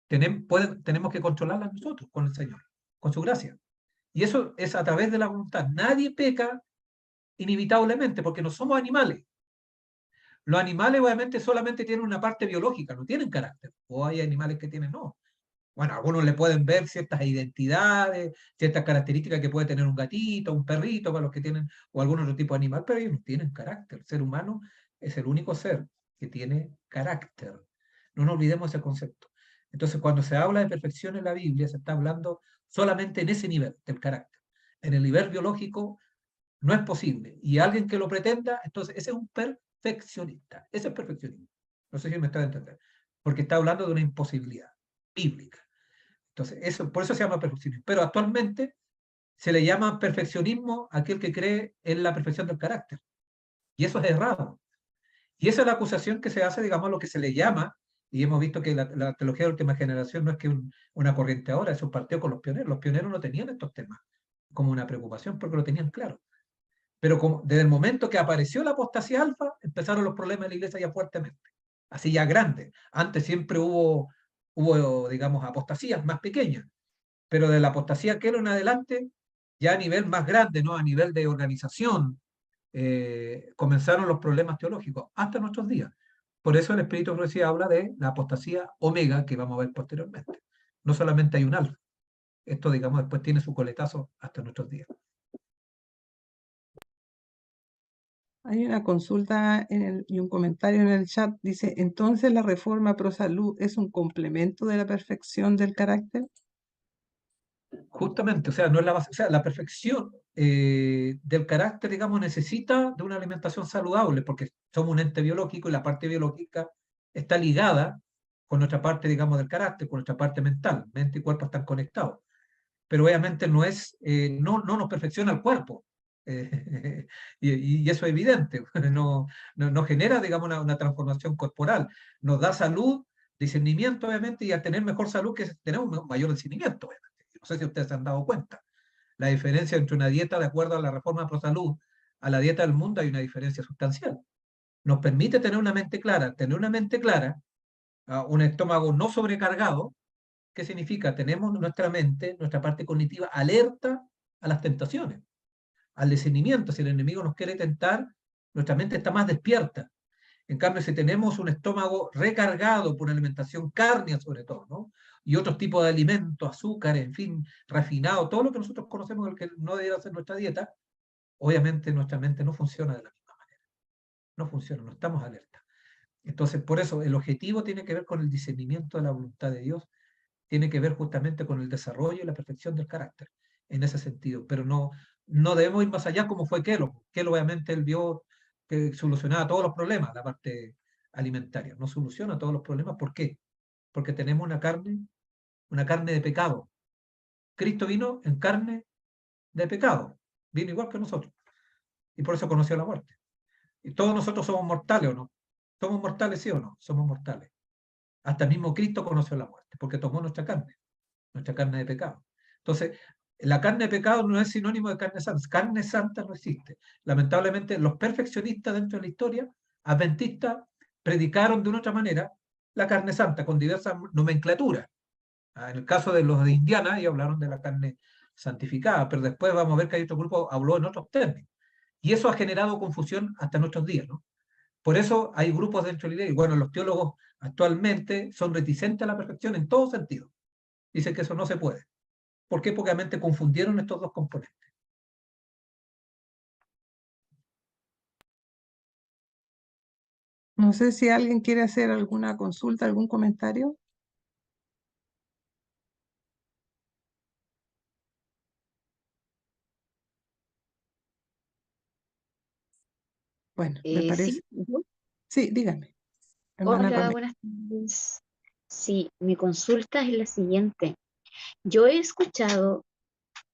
tenemos que controlarlas nosotros con el Señor, con su gracia. Y eso es a través de la voluntad. Nadie peca inevitablemente porque no somos animales. Los animales obviamente solamente tienen una parte biológica, no tienen carácter. O hay animales que tienen, no. Bueno, algunos le pueden ver ciertas identidades, ciertas características que puede tener un gatito, un perrito, para los que tienen, o algún otro tipo de animal, pero ellos no tienen carácter. El ser humano es el único ser que tiene carácter. No nos olvidemos ese concepto. Entonces, cuando se habla de perfección en la Biblia, se está hablando solamente en ese nivel del carácter. En el nivel biológico no es posible. Y alguien que lo pretenda, entonces ese es un perfeccionista. Ese es perfeccionismo. No sé si me está entendiendo. Porque está hablando de una imposibilidad bíblica. Entonces, por eso se llama perfeccionismo. Pero actualmente se le llama perfeccionismo a aquel que cree en la perfección del carácter. Y eso es errado. Y esa es la acusación que se hace, digamos, a lo que se le llama, y hemos visto que la teología de última generación no es que una corriente ahora, eso partió con los pioneros. Los pioneros no tenían estos temas como una preocupación porque lo tenían claro. Pero desde el momento que apareció la apostasía alfa, empezaron los problemas de la iglesia ya fuertemente, así ya grandes. Antes siempre hubo, digamos, apostasías más pequeñas, pero de la apostasía que era en adelante, ya a nivel más grande, ¿no? A nivel de organización, comenzaron los problemas teológicos hasta nuestros días. Por eso el Espíritu de Profecía habla de la apostasía omega, que vamos a ver posteriormente. No solamente hay un alfa. Esto, digamos, después tiene su coletazo hasta nuestros días. Hay una consulta y un comentario en el chat. Dice, entonces la reforma pro salud es un complemento de la perfección del carácter. Justamente, o sea, no es la base, o sea, la perfección del carácter, digamos, necesita de una alimentación saludable, porque somos un ente biológico y la parte biológica está ligada con nuestra parte, digamos, del carácter, con nuestra parte mental. Mente y cuerpo están conectados. Pero obviamente no nos perfecciona el cuerpo. Y eso es evidente. No genera, digamos, una transformación corporal. Nos da salud, discernimiento, obviamente, y al tener mejor salud, que tenemos mayor discernimiento, obviamente. No sé si ustedes se han dado cuenta. La diferencia entre una dieta de acuerdo a la reforma pro salud a la dieta del mundo hay una diferencia sustancial. Nos permite tener una mente clara. Tener una mente clara un estómago no sobrecargado. ¿Qué significa? Tenemos nuestra mente, nuestra parte cognitiva alerta a las tentaciones, al discernimiento. Si el enemigo nos quiere tentar, nuestra mente está más despierta. En cambio, si tenemos un estómago recargado por una alimentación cárnica, sobre todo, ¿no? Y otros tipos de alimentos, azúcares, en fin, refinado, todo lo que nosotros conocemos, el que no debe ser nuestra dieta, obviamente nuestra mente no funciona de la misma manera. No funciona, no estamos alerta. Entonces, por eso, el objetivo tiene que ver con el discernimiento de la voluntad de Dios, tiene que ver justamente con el desarrollo y la perfección del carácter, en ese sentido. Pero no debemos ir más allá como fue Kellogg. Kellogg obviamente él vio que solucionaba todos los problemas, la parte alimentaria. No soluciona todos los problemas. ¿Por qué? Porque tenemos una carne de pecado. Cristo vino en carne de pecado. Vino igual que nosotros. Y por eso conoció la muerte. Y todos nosotros somos mortales, ¿o no? ¿Somos mortales, sí o no? Somos mortales. Hasta el mismo Cristo conoció la muerte, porque tomó nuestra carne de pecado. Entonces, la carne de pecado no es sinónimo de carne santa. Carne santa no existe. Lamentablemente, los perfeccionistas dentro de la historia, adventistas, predicaron de una otra manera la carne santa, con diversas nomenclaturas. En el caso de los de Indiana, ellos hablaron de la carne santificada, pero después vamos a ver que hay otro grupo que habló en otros términos. Y eso ha generado confusión hasta nuestros días, ¿no? Por eso hay grupos dentro de la iglesia. Y bueno, los teólogos actualmente son reticentes a la perfección en todo sentido. Dicen que eso no se puede. ¿Por qué? Porque obviamente confundieron estos dos componentes. No sé si alguien quiere hacer alguna consulta, algún comentario. Bueno, me parece. Sí, yo. Sí, dígame, hermana Hola, Pamela. buenas tardes. Sí, mi consulta es la siguiente. Yo he escuchado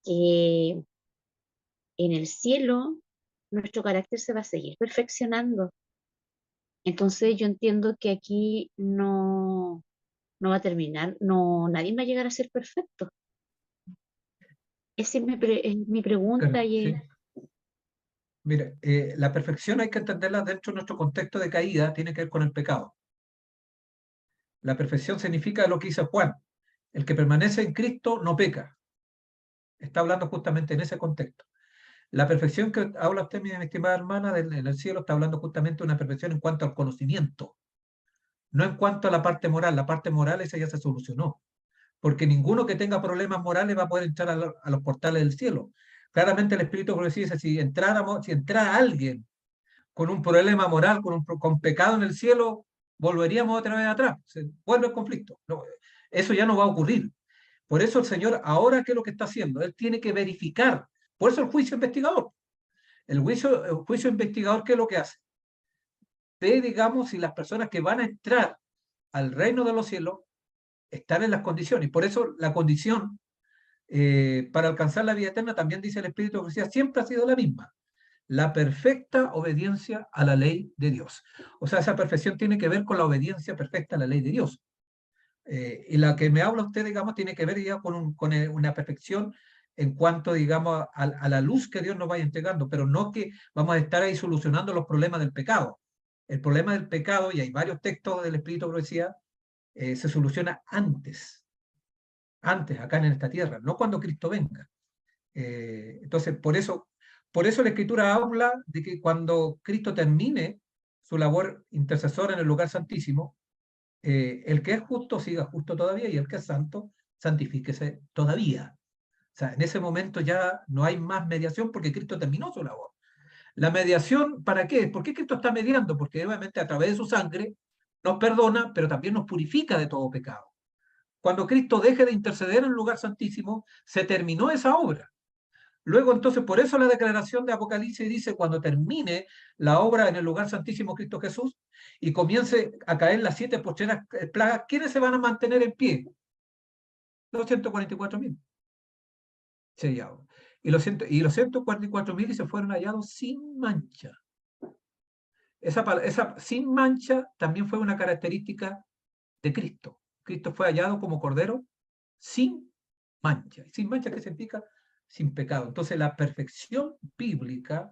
que en el cielo nuestro carácter se va a seguir perfeccionando. Entonces yo entiendo que aquí no va a terminar, no, nadie va a llegar a ser perfecto. Esa es mi pregunta y Sí. Mire, la perfección hay que entenderla dentro de nuestro contexto de caída, tiene que ver con el pecado. La perfección significa lo que dice Juan, el que permanece en Cristo no peca. Está hablando justamente en ese contexto. La perfección que habla usted, mi estimada hermana, en el cielo, está hablando justamente de una perfección en cuanto al conocimiento, no en cuanto a la parte moral. La parte moral esa ya se solucionó, porque ninguno que tenga problemas morales va a poder entrar a los portales del cielo. Claramente el Espíritu progresivo dice, si entrara alguien con un problema moral, con pecado en el cielo, volveríamos otra vez atrás, se vuelve el conflicto. No, eso ya no va a ocurrir. Por eso el Señor ahora, ¿qué es lo que está haciendo? Él tiene que verificar. Por eso el juicio investigador. El juicio investigador, ¿qué es lo que hace? Ve, digamos, si las personas que van a entrar al reino de los cielos están en las condiciones. Y por eso la condición para alcanzar la vida eterna, también dice el Espíritu de Profecía, siempre ha sido la misma. La perfecta obediencia a la ley de Dios. O sea, esa perfección tiene que ver con la obediencia perfecta a la ley de Dios. Y la que me habla usted, digamos, tiene que ver ya con una perfección en cuanto, digamos, a la luz que Dios nos vaya entregando, pero no que vamos a estar ahí solucionando los problemas del pecado. El problema del pecado, y hay varios textos del Espíritu de Profecía, se soluciona antes, acá en esta tierra, no cuando Cristo venga. Entonces, por eso la Escritura habla de que cuando Cristo termine su labor intercesora en el lugar santísimo, el que es justo siga justo todavía y el que es santo santifíquese todavía. O sea, en ese momento ya no hay más mediación porque Cristo terminó su labor. La mediación, ¿para qué? ¿Por qué Cristo está mediando? Porque obviamente a través de su sangre nos perdona, pero también nos purifica de todo pecado. Cuando Cristo deje de interceder en el lugar santísimo, se terminó esa obra. Luego, entonces, por eso la declaración de Apocalipsis dice, cuando termine la obra en el lugar santísimo Cristo Jesús y comience a caer las 7 postreras plagas, ¿quiénes se van a mantener en pie? Los 144.000 sellados. Y los 144.000 se fueron hallados sin mancha. Esa sin mancha también fue una característica de Cristo. Cristo fue hallado como cordero sin mancha. ¿Sin mancha qué significa? Sin pecado. Entonces la perfección bíblica,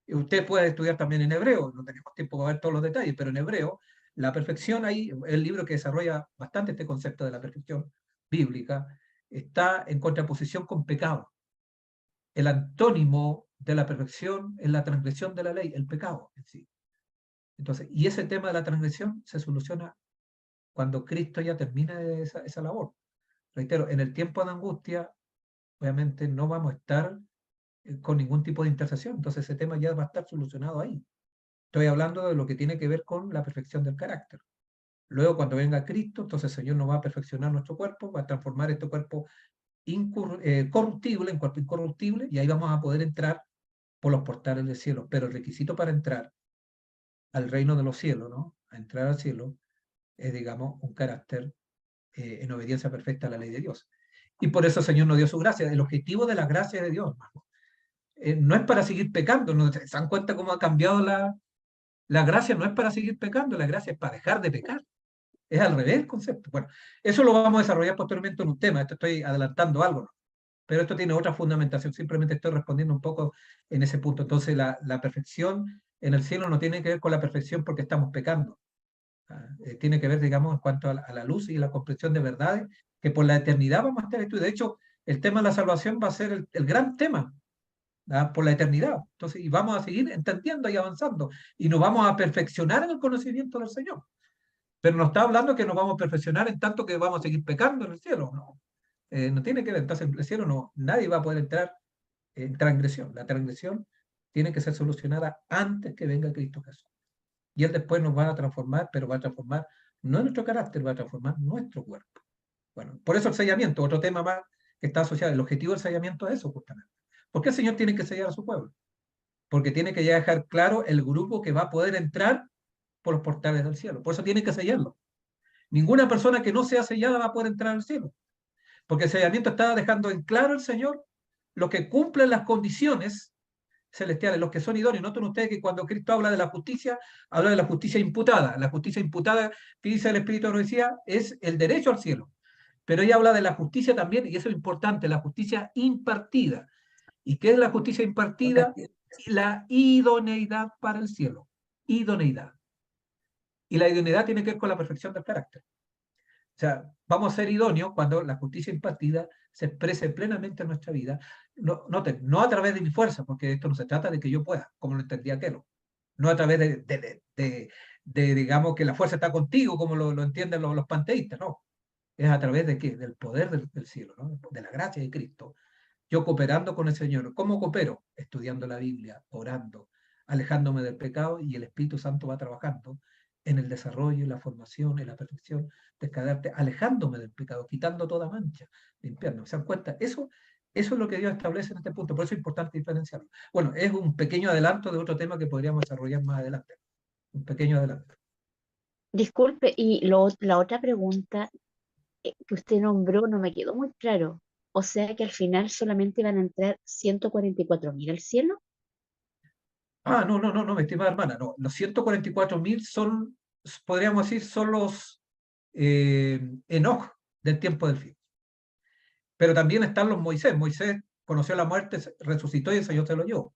usted puede estudiar también en hebreo, no tenemos tiempo para ver todos los detalles, pero en hebreo La perfección ahí, el libro que desarrolla bastante este concepto de la perfección bíblica, está en contraposición con pecado. El antónimo de la perfección es la transgresión de la ley, el pecado en sí. Entonces, y ese tema de la transgresión se soluciona cuando Cristo ya termina esa labor. Reitero, en el tiempo de angustia, obviamente no vamos a estar con ningún tipo de intercesión, entonces ese tema ya va a estar solucionado ahí. Estoy hablando de lo que tiene que ver con la perfección del carácter. Luego, cuando venga Cristo, entonces el Señor nos va a perfeccionar nuestro cuerpo, va a transformar este cuerpo corruptible en cuerpo incorruptible, y ahí vamos a poder entrar por los portales del cielo. Pero el requisito para entrar al reino de los cielos, ¿no? A entrar al cielo, es, digamos, un carácter en obediencia perfecta a la ley de Dios. Y por eso el Señor nos dio su gracia. El objetivo de la gracia de Dios, hermano, no es para seguir pecando. ¿No se dan cuenta cómo ha cambiado la gracia? No es para seguir pecando, la gracia es para dejar de pecar. Es al revés el concepto. Bueno, eso lo vamos a desarrollar posteriormente en un tema. Esto estoy adelantando algo, ¿no? Pero esto tiene otra fundamentación. Simplemente estoy respondiendo un poco en ese punto. Entonces, la perfección en el cielo no tiene que ver con la perfección porque estamos pecando. Tiene que ver, digamos, en cuanto a la luz y la comprensión de verdades que por la eternidad vamos a estar estudiando. De hecho, el tema de la salvación va a ser el gran tema por la eternidad. Entonces, y vamos a seguir entendiendo y avanzando. Y nos vamos a perfeccionar en el conocimiento del Señor. Pero no está hablando que nos vamos a perfeccionar en tanto que vamos a seguir pecando en el cielo. No, no tiene que ver. Entonces, en el cielo no, nadie va a poder entrar en transgresión. La transgresión tiene que ser solucionada antes que venga Cristo Jesús. Y Él después nos va a transformar, pero va a transformar no nuestro carácter, va a transformar nuestro cuerpo. Bueno, por eso el sellamiento, otro tema más que está asociado. El objetivo del sellamiento es eso, justamente. ¿Por qué el Señor tiene que sellar a su pueblo? Porque tiene que ya dejar claro el grupo que va a poder entrar por los portales del cielo. Por eso tiene que sellarlo. Ninguna persona que no sea sellada va a poder entrar al cielo. Porque el sellamiento está dejando en claro el Señor los que cumplen las condiciones celestiales, los que son idóneos. Noten ustedes que cuando Cristo habla de la justicia, habla de la justicia imputada. La justicia imputada, que dice el Espíritu de Profecía, es el derecho al cielo. Pero ella habla de la justicia también, y eso es importante, la justicia impartida. ¿Y qué es la justicia impartida? La idoneidad para el cielo. Idoneidad. Y la idoneidad tiene que ver con la perfección del carácter. O sea, vamos a ser idóneos cuando la justicia impartida se exprese plenamente en nuestra vida. No, noten, no a través de mi fuerza, porque esto no se trata de que yo pueda, como lo entendía Aquelo. No a través de digamos, que la fuerza está contigo, como lo entienden los panteístas, no. Es a través de qué? Del poder del cielo, ¿no? De la gracia de Cristo. Yo cooperando con el Señor. ¿Cómo coopero? Estudiando la Biblia, orando, alejándome del pecado, y el Espíritu Santo va trabajando en el desarrollo, en la formación, en la perfección del carácter, alejándome del pecado, quitando toda mancha, limpiando. ¿Se dan cuenta? Eso es lo que Dios establece en este punto, por eso es importante diferenciarlo. Bueno, es un pequeño adelanto de otro tema que podríamos desarrollar más adelante. Un pequeño adelanto. Disculpe, y la otra pregunta que usted nombró no me quedó muy claro. O sea que al final solamente van a entrar 144.000 al cielo. No, mi estimada hermana, no. Los 144.000 son, podríamos decir, son los Enoch del tiempo del fin. Pero también están los Moisés. Moisés conoció la muerte, resucitó y el Señor se lo llevó.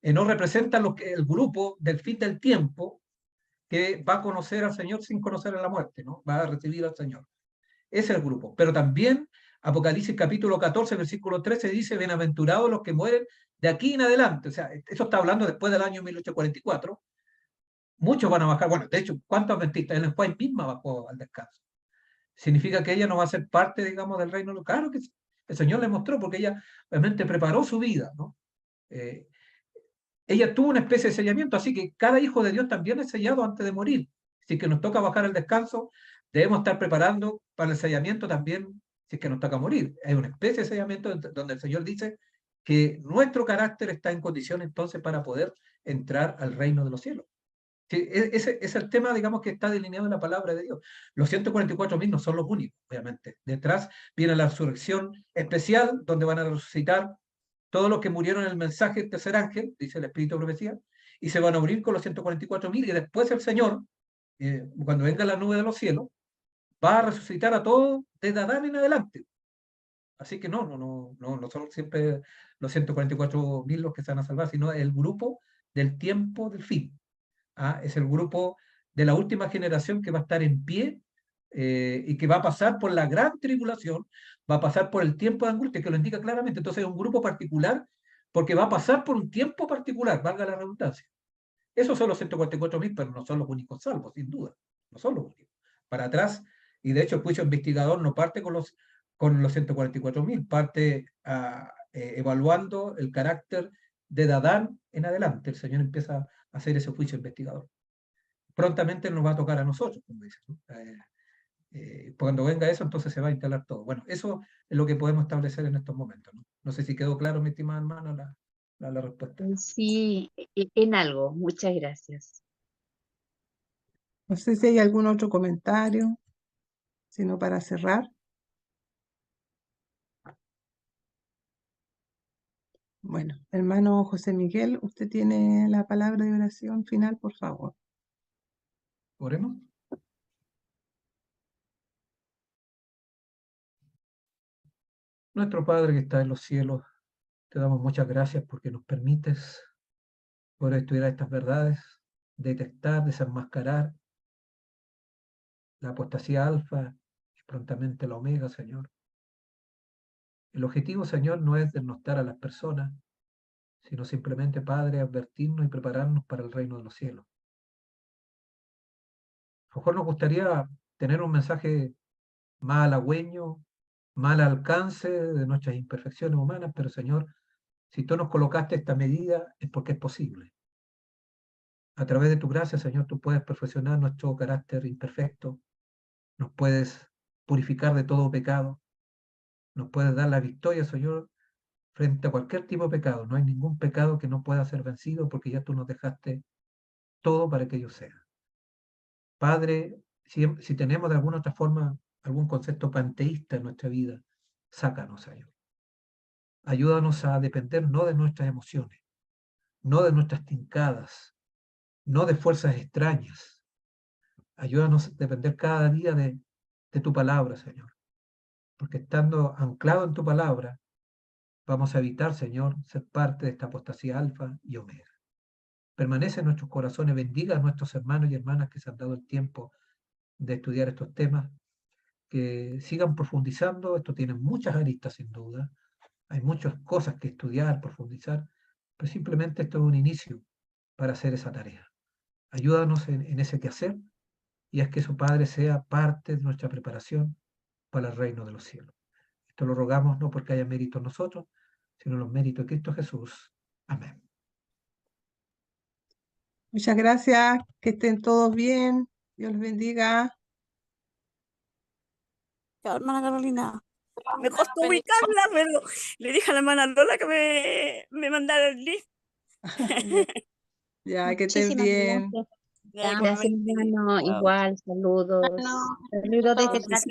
Enoch representa el grupo del fin del tiempo que va a conocer al Señor sin conocer a la muerte, ¿no? Va a recibir al Señor. Ese es el grupo. Pero también Apocalipsis capítulo 14, versículo 13 dice: bienaventurados los que mueren de aquí en adelante. O sea, eso está hablando después del año 1844. Muchos van a bajar. Bueno, de hecho, ¿cuántos adventistas? Ellen White misma bajó al descanso. ¿Significa que ella no va a ser parte, digamos, del reino? Claro que sí. El Señor le mostró, porque ella realmente preparó su vida, ¿no? Ella tuvo una especie de sellamiento, así que cada hijo de Dios también es sellado antes de morir. Si es que nos toca bajar al descanso, debemos estar preparando para el sellamiento también, si es que nos toca morir. Hay una especie de sellamiento donde el Señor dice que nuestro carácter está en condición entonces para poder entrar al reino de los cielos. Ese es el tema, digamos, que está delineado en la palabra de Dios. Los 144.000 no son los únicos, obviamente. Detrás viene la resurrección especial, donde van a resucitar todos los que murieron en el mensaje del tercer ángel, dice el Espíritu de Profecía, y se van a unir con los 144.000, y después el Señor, cuando venga la nube de los cielos, va a resucitar a todos desde Adán en adelante. Así que no son siempre los 144.000 los que se van a salvar, sino el grupo del tiempo del fin. Es el grupo de la última generación que va a estar en pie y que va a pasar por la gran tribulación, va a pasar por el tiempo de angustia, que lo indica claramente. Entonces es un grupo particular porque va a pasar por un tiempo particular, valga la redundancia. Esos son los 144.000, pero no son los únicos salvos, sin duda. No son los únicos. Para atrás, y de hecho el juicio investigador no parte con los 144.000, parte evaluando el carácter de Dadán en adelante. El Señor empieza a hacer ese juicio investigador. Prontamente nos va a tocar a nosotros, como dice, ¿no? Cuando venga eso, entonces se va a instalar todo. Bueno, eso es lo que podemos establecer en estos momentos, ¿no? No sé si quedó claro, mi estimada hermana, la respuesta. Sí, en algo. Muchas gracias. No sé si hay algún otro comentario, sino para cerrar. Bueno, hermano José Miguel, usted tiene la palabra de oración final, por favor. Oremos. Nuestro Padre que está en los cielos, te damos muchas gracias porque nos permites poder estudiar estas verdades, detectar, desenmascarar la apostasía alfa y prontamente la omega, Señor. El objetivo, Señor, no es desnostar a las personas, sino simplemente, Padre, advertirnos y prepararnos para el reino de los cielos. A lo mejor nos gustaría tener un mensaje más halagüeño, más al alcance de nuestras imperfecciones humanas, pero Señor, si tú nos colocaste esta medida es porque es posible. A través de tu gracia, Señor, tú puedes perfeccionar nuestro carácter imperfecto, nos puedes purificar de todo pecado, nos puedes dar la victoria, Señor, frente a cualquier tipo de pecado. No hay ningún pecado que no pueda ser vencido porque ya tú nos dejaste todo para que ello sea. Padre, si tenemos de alguna otra forma algún concepto panteísta en nuestra vida, sácanos, Señor. Ayúdanos a depender no de nuestras emociones, no de nuestras tincadas, no de fuerzas extrañas. Ayúdanos a depender cada día de tu palabra, Señor. Porque estando anclado en tu palabra, vamos a evitar, Señor, ser parte de esta apostasía alfa y omega. Permanece en nuestros corazones, bendiga a nuestros hermanos y hermanas que se han dado el tiempo de estudiar estos temas, que sigan profundizando. Esto tiene muchas aristas, sin duda. Hay muchas cosas que estudiar, profundizar, pero simplemente esto es un inicio para hacer esa tarea. Ayúdanos en ese quehacer y haz que su Padre sea parte de nuestra preparación para el reino de los cielos. Esto lo rogamos no porque haya mérito en nosotros, sino los méritos de Cristo Jesús. Amén. Muchas gracias, que estén todos bien. Dios los bendiga. Chao, hermana Carolina. Me costó ubicarla, pero le dije a la hermana Lola que me mandara el link. Ya, que estén Muchísimas bien. gracias. Ya, Gracias, igualmente. hermano. Chao. Igual, saludos. Saludos desde Bendiciones.